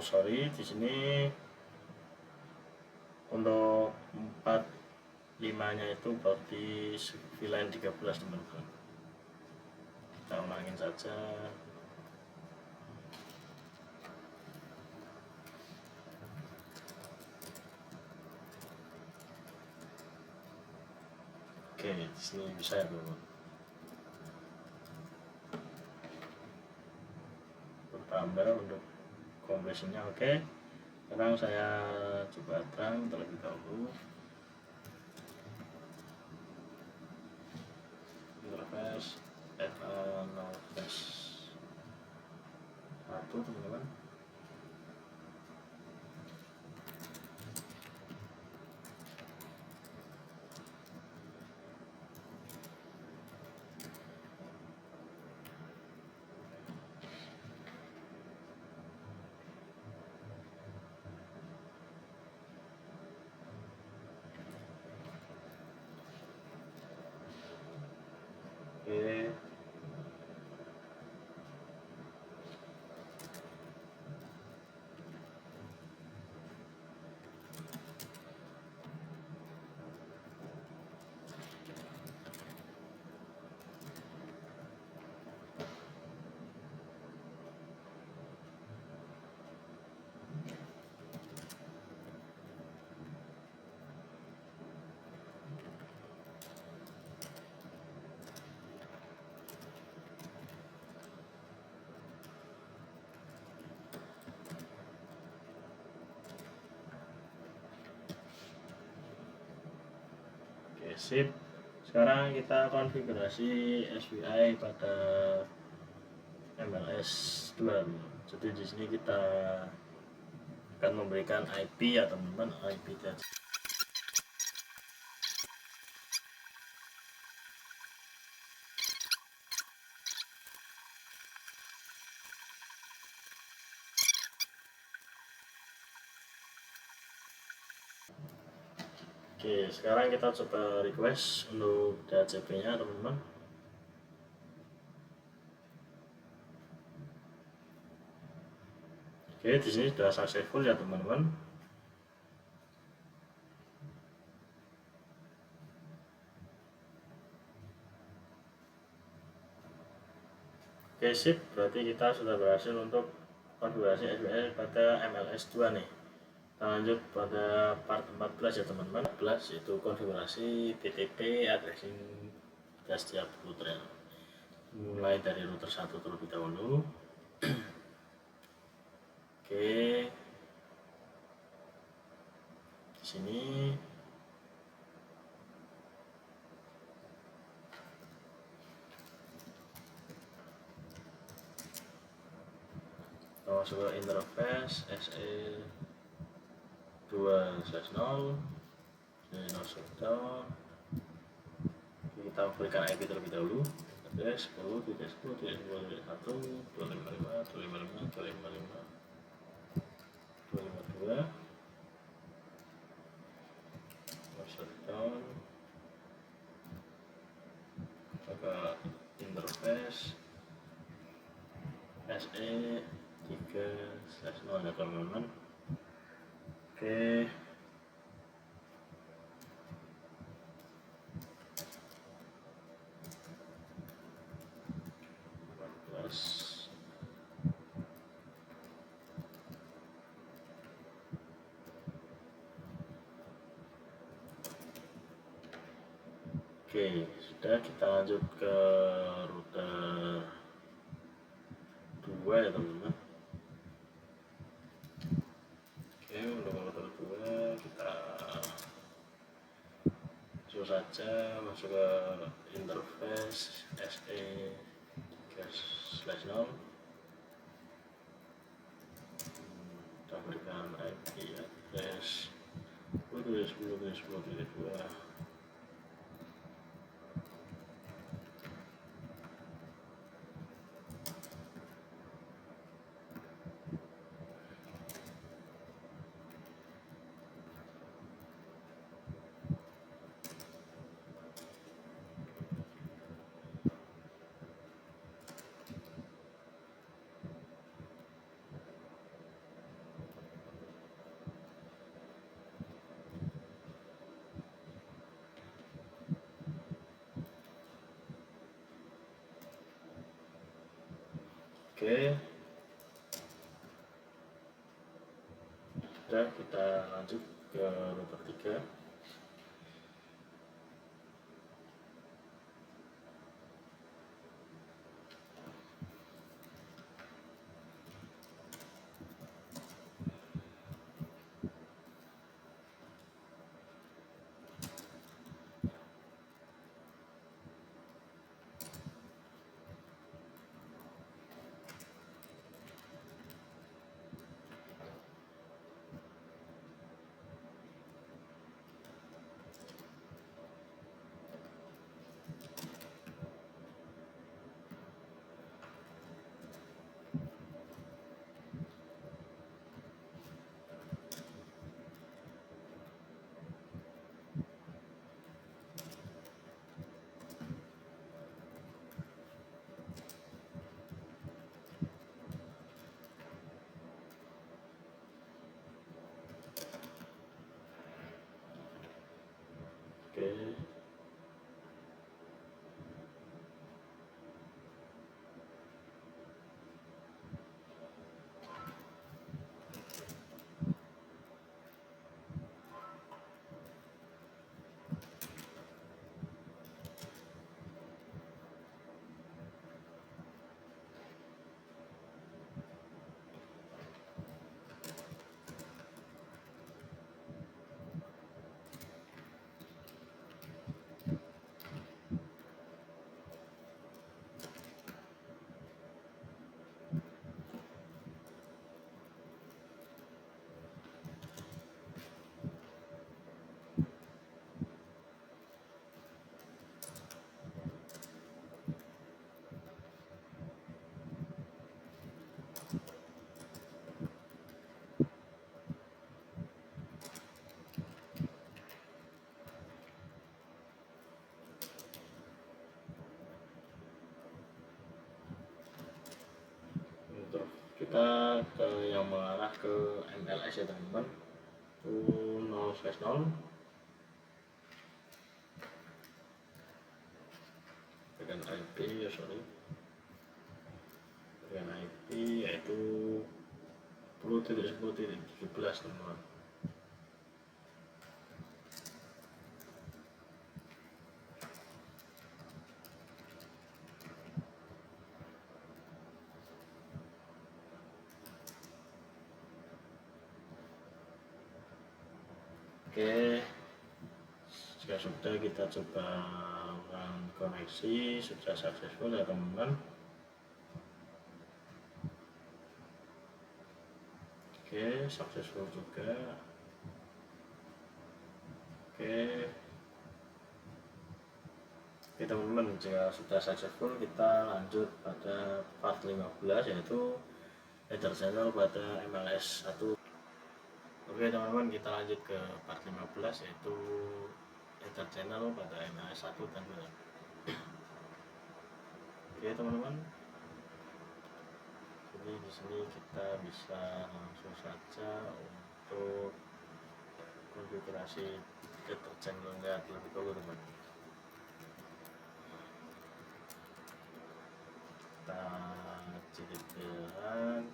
sorry, di sini untuk 45 nya itu berarti VLAN 13 teman-teman. Kita ulangin saja. Oke, di sini bisa ya teman-teman. Bertambah untuk kompresinya. Oke, sekarang saya coba terang terlebih dahulu. Interface interface 1 teman-teman. Oke, sip. Sekarang kita konfigurasi SPI pada MLS 2. Jadi di sini kita akan memberikan IP ya teman-teman, IP tadi. Oke, sekarang kita coba request untuk DHCP nya teman-teman. Oke, di sini sudah successful ya teman-teman. Oke, sip, berarti kita sudah berhasil untuk konfigurasi SPI pada MLS 2 nih. Kita lanjut pada part 14 ya teman-teman. 14 itu konfigurasi TTP addressing pada setiap router. Mulai dari router 1 terlebih dahulu. Oke, di sini masuk ke interface SE 2/0 no shutdown. Kita berikan IP terlebih dahulu, address 10.10.1.255.255.255.252 no shutdown. Maka interface SE 3/0 ya teman-teman. Oke, Oke, sudah, kita lanjut ke router 2 ya teman-teman. Oke, untuk router 2 kita langsung saja masuk ke interface SE 3/0. Kita berikan IP address 10.10.10.2. Oke, sudah, kita lanjut ke router 3. Oke, untuk kita ke yang mengarah ke MLS ya teman-teman, itu 0/0 dengan IP ya, dengan IP yaitu 10.10.17 teman-teman. Oke, jika sudah, kita coba koneksi, sudah successful ya teman-teman. Oke, successful juga. Oke, teman-teman, jika sudah successful, kita lanjut pada part 15, yaitu header channel pada MLS 1. Oke teman-teman, kita lanjut ke part 15, yaitu header channel pada MLS 1 teman-teman. Oke teman-teman, jadi di sini kita bisa langsung saja untuk konfigurasi header channelnya terlebih dahulu teman-teman. Kita ciptakan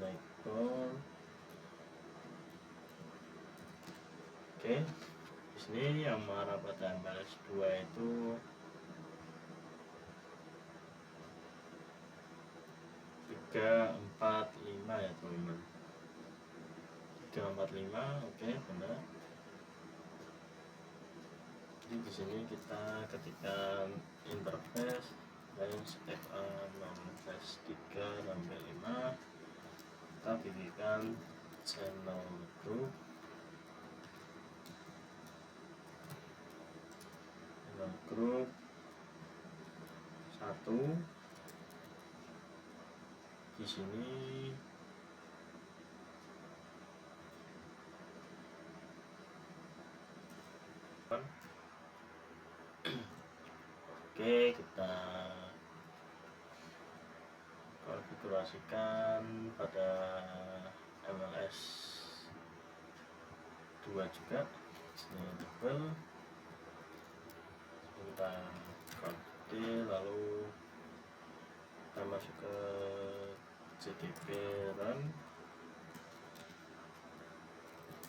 lektor. Oke, di sini yang mengarah pada MLS 2 itu 345 ya teman-teman. 345, oke, benar. Jadi di sini kita ketikkan interface line FA 3 sampai 5, kita pilihkan channel group, grup 1. Di sini oke, kita konfigurasikan pada MLS 2 juga. ini double, kita copy, lalu kita masuk ke CDP run,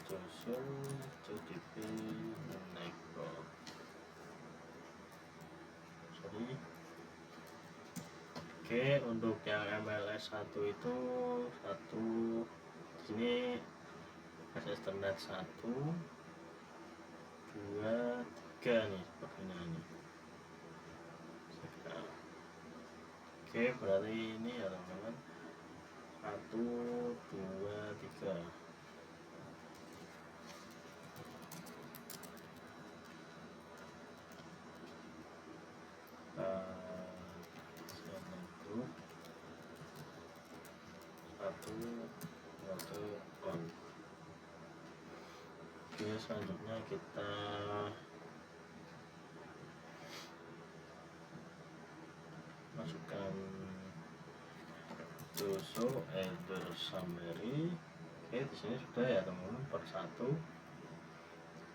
Johnson CDP Neko, sorry. Oke, untuk yang MLS 1 itu satu di sini Ethernet 1 2 3 nih sepertinya ini. Oke, berarti ini ya teman-teman, 1 2 3. Grup 1 on. Oke, selanjutnya kita masukkan doso either summary. Oke, di sini sudah ya teman-teman, per 1.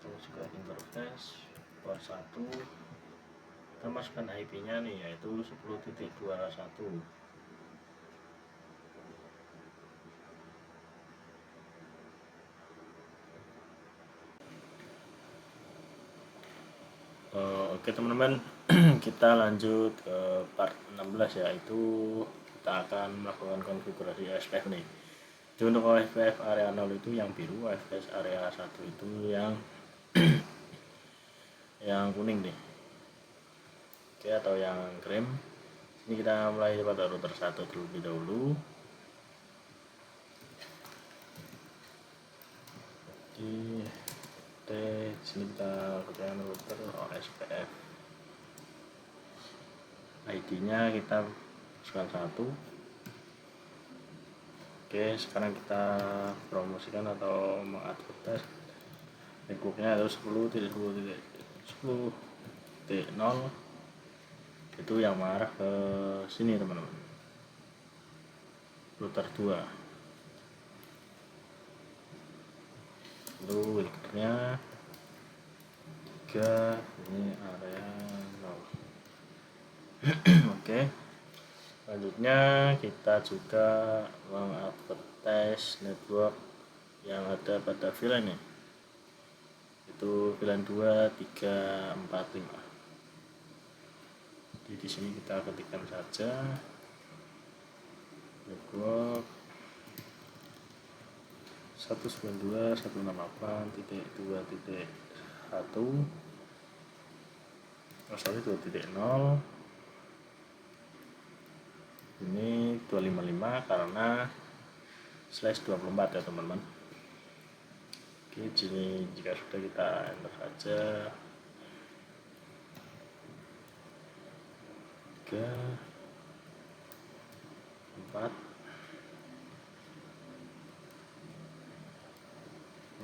Terus juga interface per 1. Kita masukkan IP-nya nih, yaitu 10.21. Oke teman-teman, kita lanjut ke part 16, yaitu kita akan melakukan konfigurasi OSPF nih. Jadi untuk OSPF area 0 itu yang biru, OSPF area 1 itu yang yang kuning nih. Oke, atau yang krem. Ini kita mulai pada router 1 terlebih dahulu. Di sini kita gunakan router OSPF. ID-nya kita masukkan 1. Oke, sekarang kita promosikan atau mengadvertis networknya itu 10.10.10.0 itu yang mengarah ke sini teman-teman, router 2. Lalu wilkernya 3, ini area 0. Oke, selanjutnya kita juga mengadvertis network yang ada pada VLAN nih, itu VLAN 2, 3, 4, 5. Jadi di sini kita ketikkan saja network 192.168.2.1 2.0. Ini 255 karena /24 ya teman-teman. Oke, sini jika sudah kita enter saja 3 4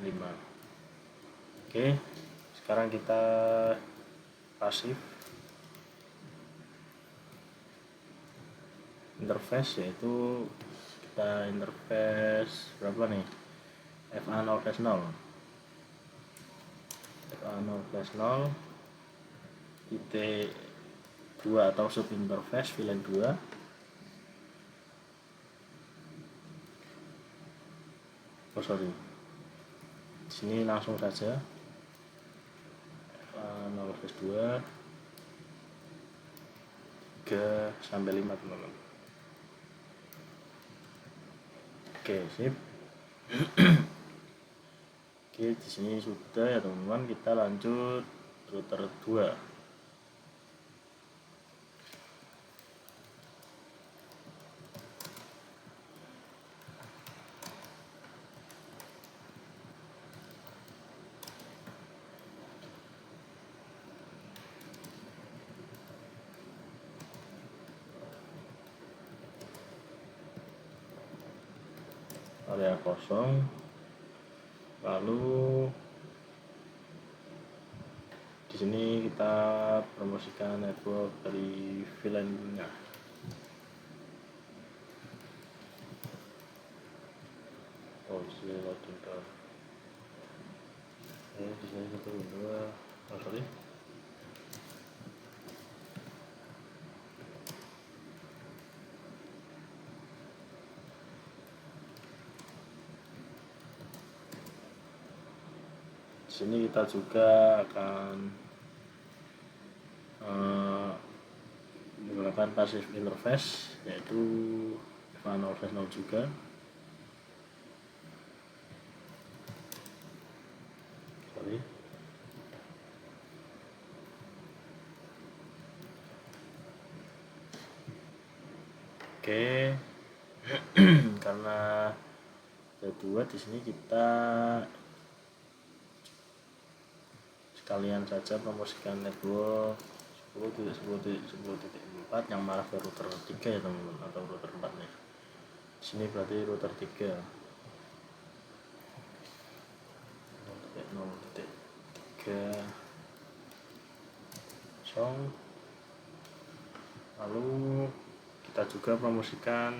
5. Oke, sekarang kita pasif interface, yaitu kita interface berapa nih, FA0/0 FA0/0 titik 2 atau sub interface VLAN 2. Sorry, di sini langsung saja FA0/2 3 sampai 5 teman-teman. Oke, sip. Oke, di sini sudah ya teman-teman. Kita lanjut router 2. Area kosong, lalu di sini kita promosikan network dari VLAN-nya. Oh, loading down. Di sini 1 2, oh sorry, di sini kita juga akan menggunakan passive interface, yaitu F0 F0 juga. Sorry. Oke. Karena kedua di sini kita sekalian saja promosikan network 10.10.10.4 yang malah ke router 3 ya teman-teman, atau router 4 nih. Di sini berarti router 3 0.0.3 song. Lalu kita juga promosikan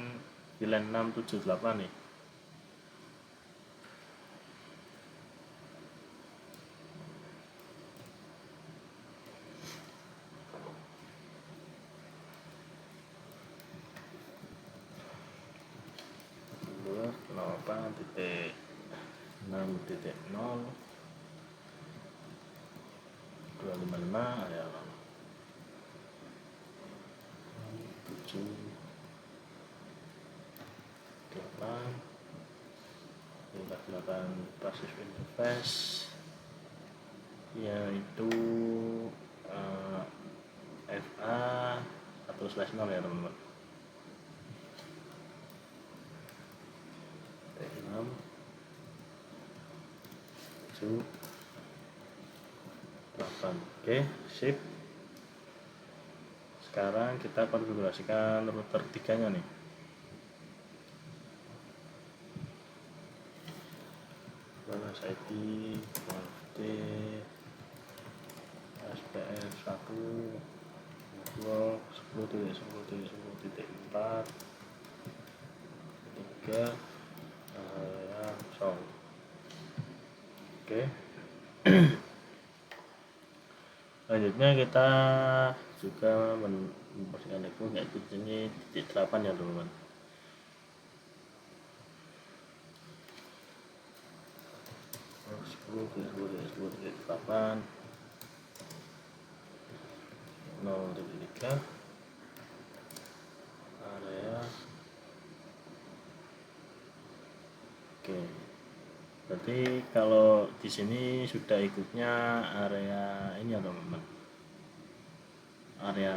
VLAN 678 nih. Kenapa titik 6.0 255 ya 7 8 kita gunakan passive interface yaitu FA 1/0 ya teman-teman. 6 7 8. Oke, sip. Sekarang kita konfigurasikan router 3-nya nih. Balas IP, T, SPF 1, network 10.10.10.4 3 area song. Oke. Selanjutnya kita juga membersihkan network, yaitu di sini titik 8 ya teman-teman. Sepuluh titik 8 0.3 area. Oke. Berarti kalau di sini sudah ikutnya area ini ya teman-teman, area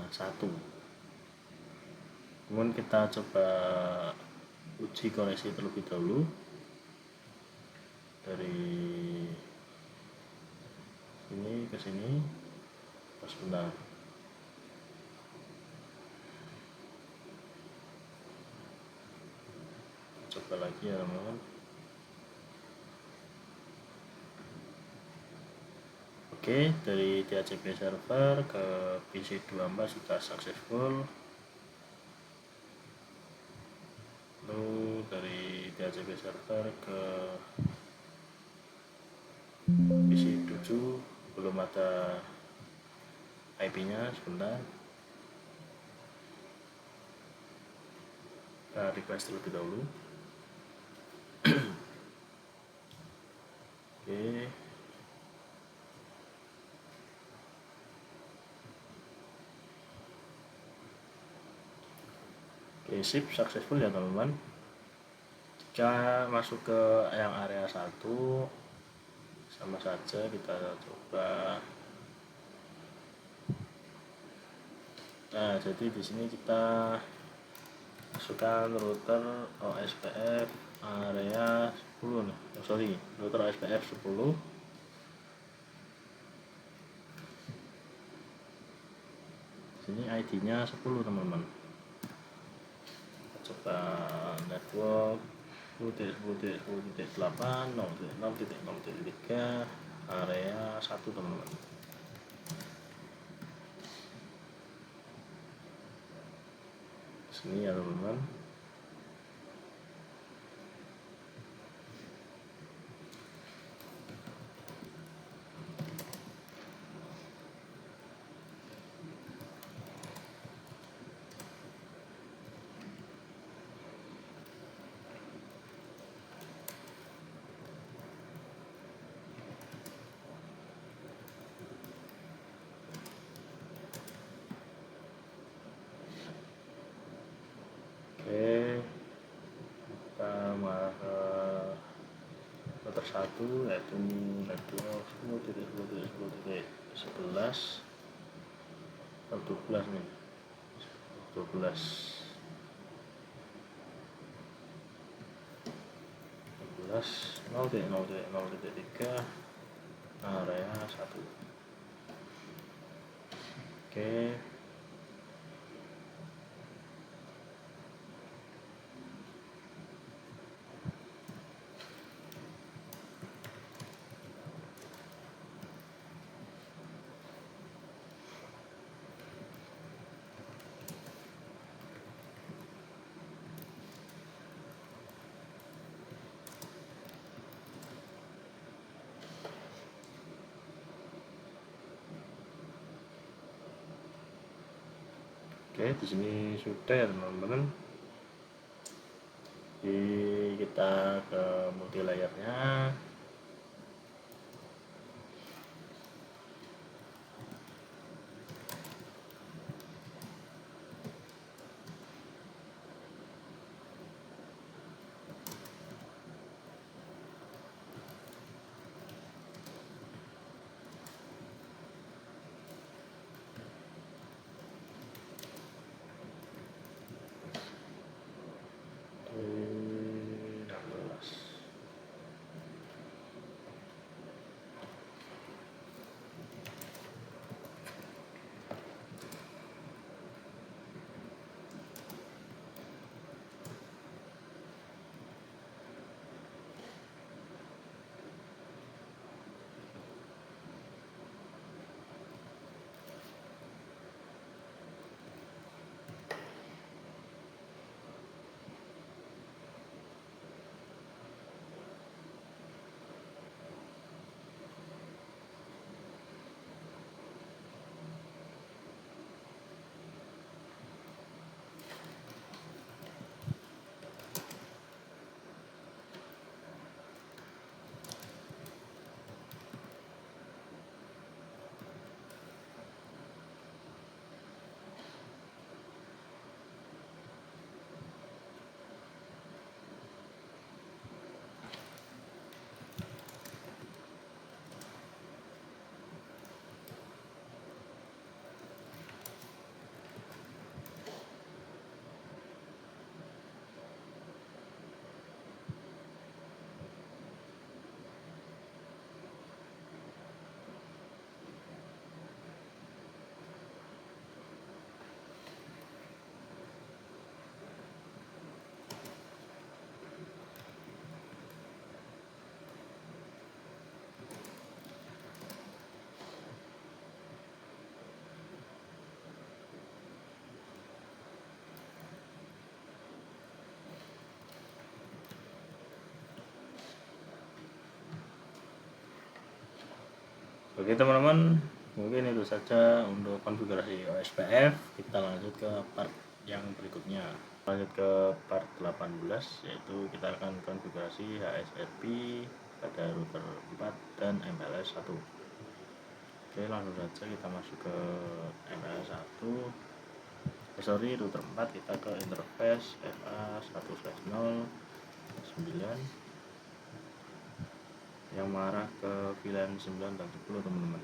1. Kemudian kita coba uji koneksi terlebih dahulu dari sini ke sini. Sebentar, coba lagi ya teman-teman. Oke, dari DHCP server ke PC24 sudah successful. Lalu dari DHCP server ke PC7 belum ada IP-nya, sebentar. Kita request terlebih dahulu. Oke. Oke, sip, successful ya teman-teman. Jika masuk ke yang area 1 sama saja, kita coba. Nah, jadi di sini kita masukkan router OSPF area 10 nih. Oh, sorry, router OSPF 10. Sini ID-nya 10 teman-teman. Kita coba network 10.10.10.8 0.0.0.3 area 1 teman-teman. Sini ya teman-teman. 1 yaitu network 10.10.10.11 atau 12 nih, 12 0.0.0.3 area 1. Oke, di sini sudah ya teman-teman. Jadi kita ke multi layernya. Oke teman-teman, mungkin itu saja untuk konfigurasi OSPF. Kita lanjut ke part yang berikutnya. Lanjut ke part 18, yaitu kita akan konfigurasi HSRP pada router 4 dan MLS 1. Oke, langsung saja kita masuk ke MLS 1. Router 4, kita ke interface FA1/0 9 yang mengarah ke VLAN 9 dan 10 teman-teman.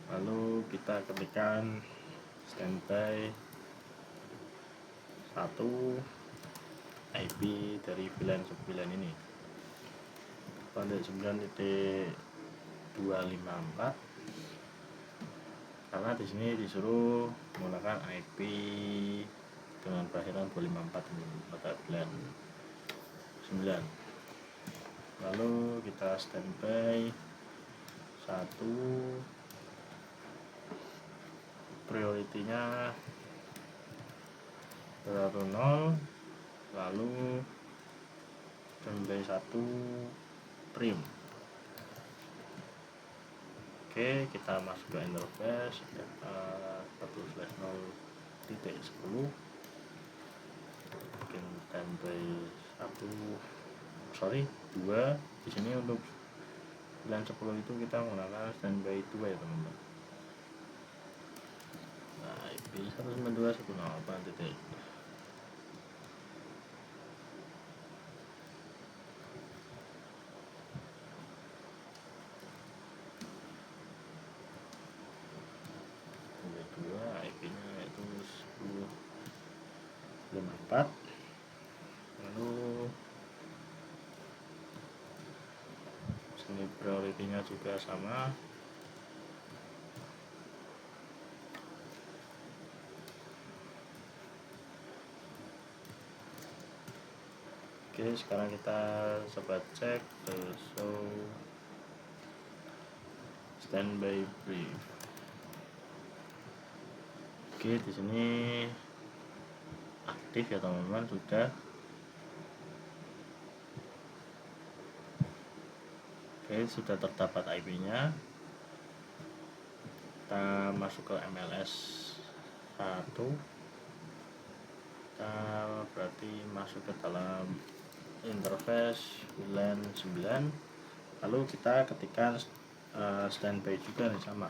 Lalu kita ketikkan standby 1 IP dari VLAN 9 ini, pada 9.254, karena di sini disuruh menggunakan IP dengan pelahiran 254 pada VLAN 9. Lalu kita standby 1, prioritinya 0, lalu standby 1 prim. Oke, kita masuk ke interface 1/0.10, bikin standby 2. Di sini untuk VLAN 10 itu kita menggunakan standby 2 ya teman-teman. Nah, IP 192.168. Ini priority-nya juga sama. Oke, sekarang kita coba cek show standby brief. Oke, di sini aktif ya teman-teman, sudah. Oke, sudah terdapat IP-nya. Kita masuk ke MLS 1. Kita berarti masuk ke dalam interface VLAN 9. Lalu kita ketikkan standby juga nih, sama.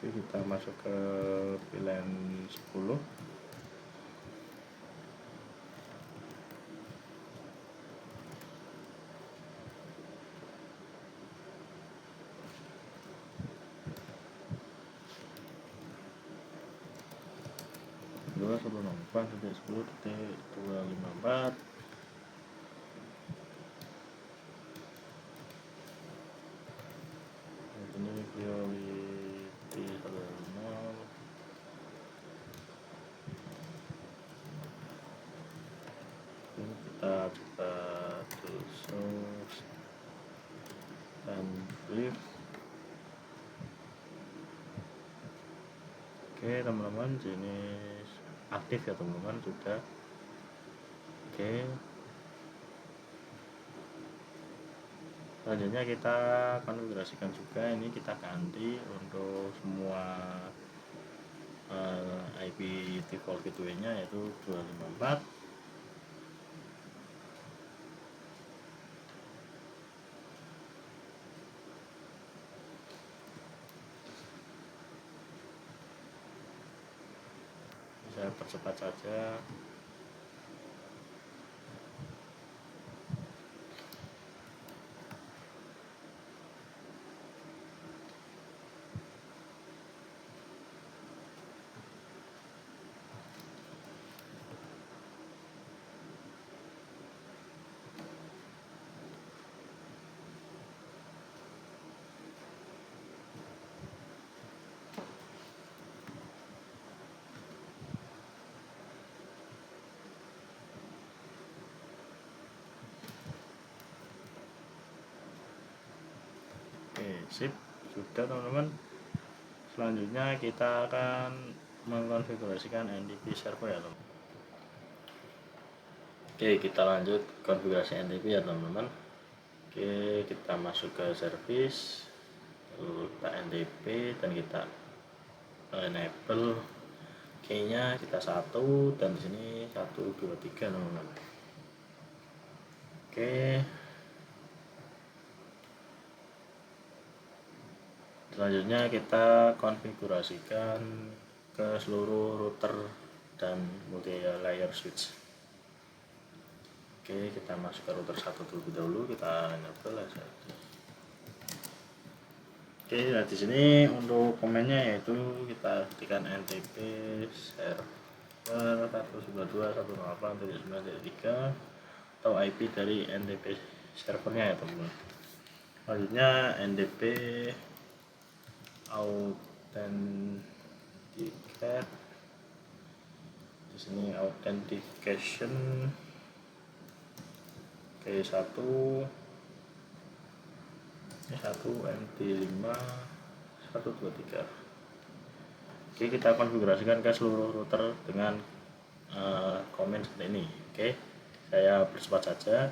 Oke, kita masuk ke VLAN 10. Dua 164.10.254. Ini priority 1.0. Ini kita coba to source dan brief. Oke teman-teman, jenis aktif ya teman-teman, sudah. Oke, selanjutnya kita konfigurasikan juga. Ini kita ganti untuk semua IP default gateway nya yaitu 254. Saya percepat saja. Oke, sip, sudah teman-teman. Selanjutnya kita akan mengkonfigurasikan NTP server ya teman. Oke, kita lanjut konfigurasi NTP ya teman-teman. Oke, kita masuk ke service, lalu kita NTP dan kita enable key-nya kita 1 dan di sini 1 2 3 teman-teman. Oke. Selanjutnya kita konfigurasikan ke seluruh router dan multi layer switch. Oke, kita masuk ke router 1 terlebih dahulu, kita enable aja. Oke, nah di sini untuk komennya yaitu kita ketikkan NTP server 192.168.9.3 atau IP dari NTP servernya ya teman-teman. Selanjutnya NTP authenticate, di sini authentication K1 MT5 123. Oke, kita konfigurasikan ke seluruh router dengan komen seperti ini. Oke, saya percepat saja.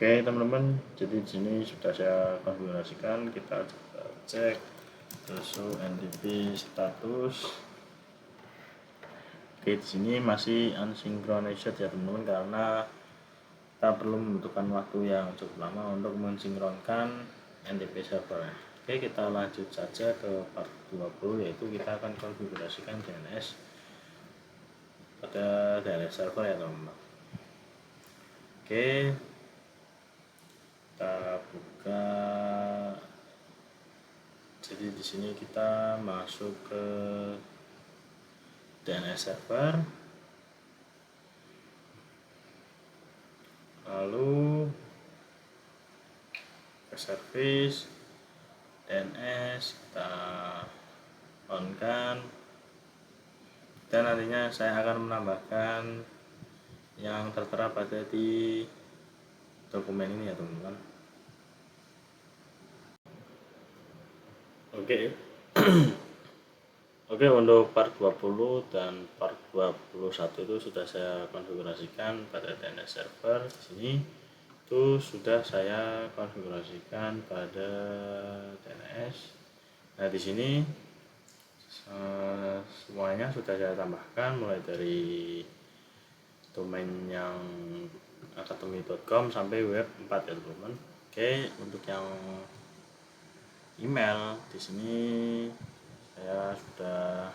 Oke teman-teman, jadi di sini sudah saya konfigurasikan. Kita coba cek show NDP status. Oke, di sini masih unsynchronized ya teman-teman, karena kita perlu membutuhkan waktu yang cukup lama untuk mensinkronkan NDP server. Oke, kita lanjut saja ke part 20, yaitu kita akan konfigurasikan DNS pada DNS server ya teman-teman. Oke, kita buka. Jadi di sini kita masuk ke DNS server, lalu ke service DNS kita on kan, dan nantinya saya akan menambahkan yang tertera pada di dokumen ini ya teman-teman. Oke. Oke, untuk part 20 dan part 21 itu sudah saya konfigurasikan pada DNS server. Di sini itu sudah saya konfigurasikan pada DNS. Nah, di sini semuanya sudah saya tambahkan, mulai dari domain yang academy.com sampai web 4 ya teman-teman. Oke, untuk yang email di sini saya sudah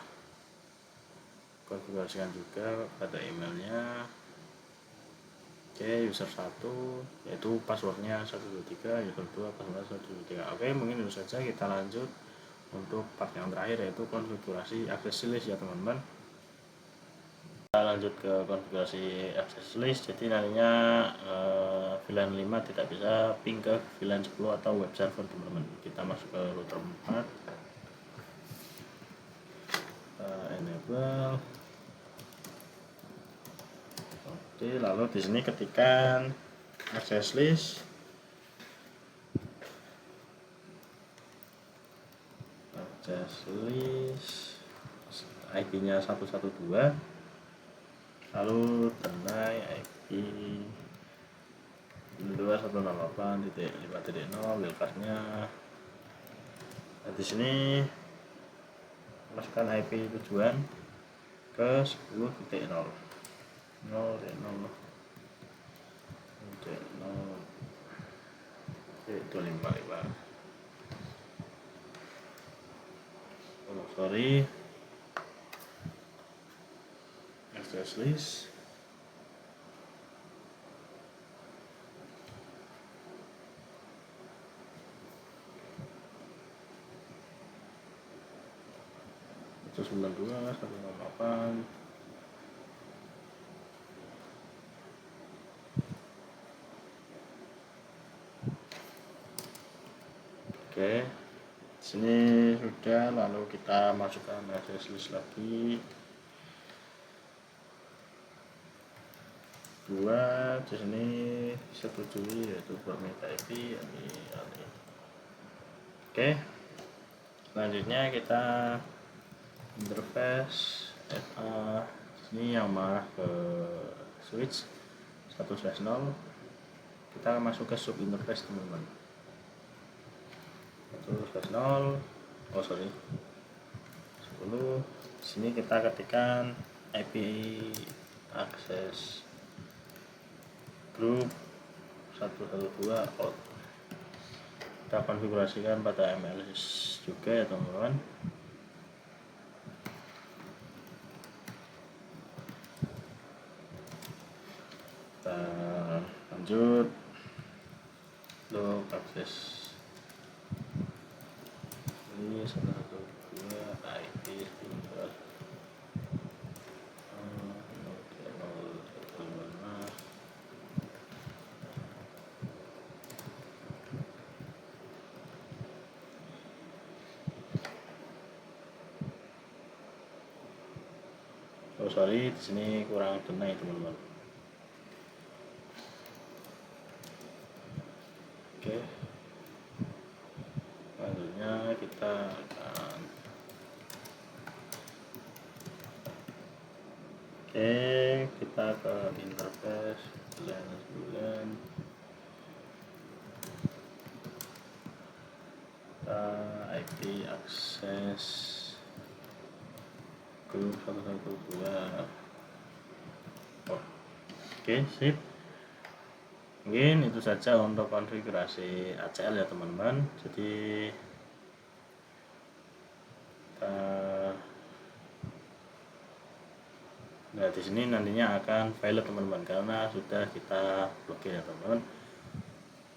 konfigurasikan juga pada emailnya. Oke, user 1 yaitu passwordnya 123, user 2 passwordnya 123. Oke, mungkin itu saja. Kita lanjut untuk part yang terakhir, yaitu konfigurasi access list ya teman-teman. Kita lanjut ke konfigurasi access list. Jadi nantinya VLAN 5 tidak bisa ping ke VLAN 10 atau web server teman-teman. Kita masuk ke router 4, enable. Oke, lalu di sini ketikkan access list, IP-nya 112, lalu tenai IP 2168.5.0, wildcardnya. Nah, di sini masukkan IP tujuan ke 10.0. 0.0 itu 55. Oh, sorry, access list. Itu 92 168. Oke, sini sudah. Lalu kita masukkan access list lagi. 2 di sini setujui, yaitu permit IP. Oke, selanjutnya kita interface ini yang marah ke switch 1/0. Kita masuk ke sub interface teman-teman. 1/0, oh sorry, 10. Sini kita ketikkan IP access group 112 out. Kita konfigurasikan pada MLS juga ya teman-teman. Kita lanjut untuk akses ini 112 IP sebentar. Oh sorry, di sini kurang tenang ya teman-teman. Oke, selanjutnya kita akan kita ke interface bulan. akses grup 112. Oke, sip. Mungkin itu saja untuk konfigurasi ACL ya teman-teman. Jadi nah di sini nantinya akan valid teman-teman karena sudah kita blokir ya teman-teman.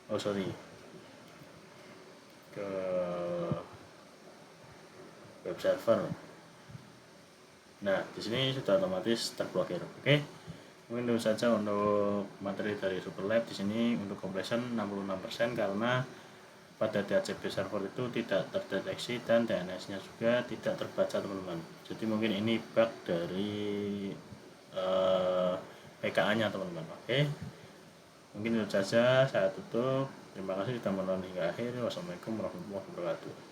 Oh sorry, ke web server. Nah di sini sudah otomatis terblokir. Oke, mungkin itu saja untuk materi dari Superlab. Di sini untuk completion 66% karena pada DHCP server itu tidak terdeteksi dan DNS-nya juga tidak terbaca teman-teman. Jadi mungkin ini bug dari PKA-nya teman-teman. Oke, mungkin itu saja, saya tutup. Terima kasih sudah menonton hingga akhir. Wassalamualaikum warahmatullahi wabarakatuh.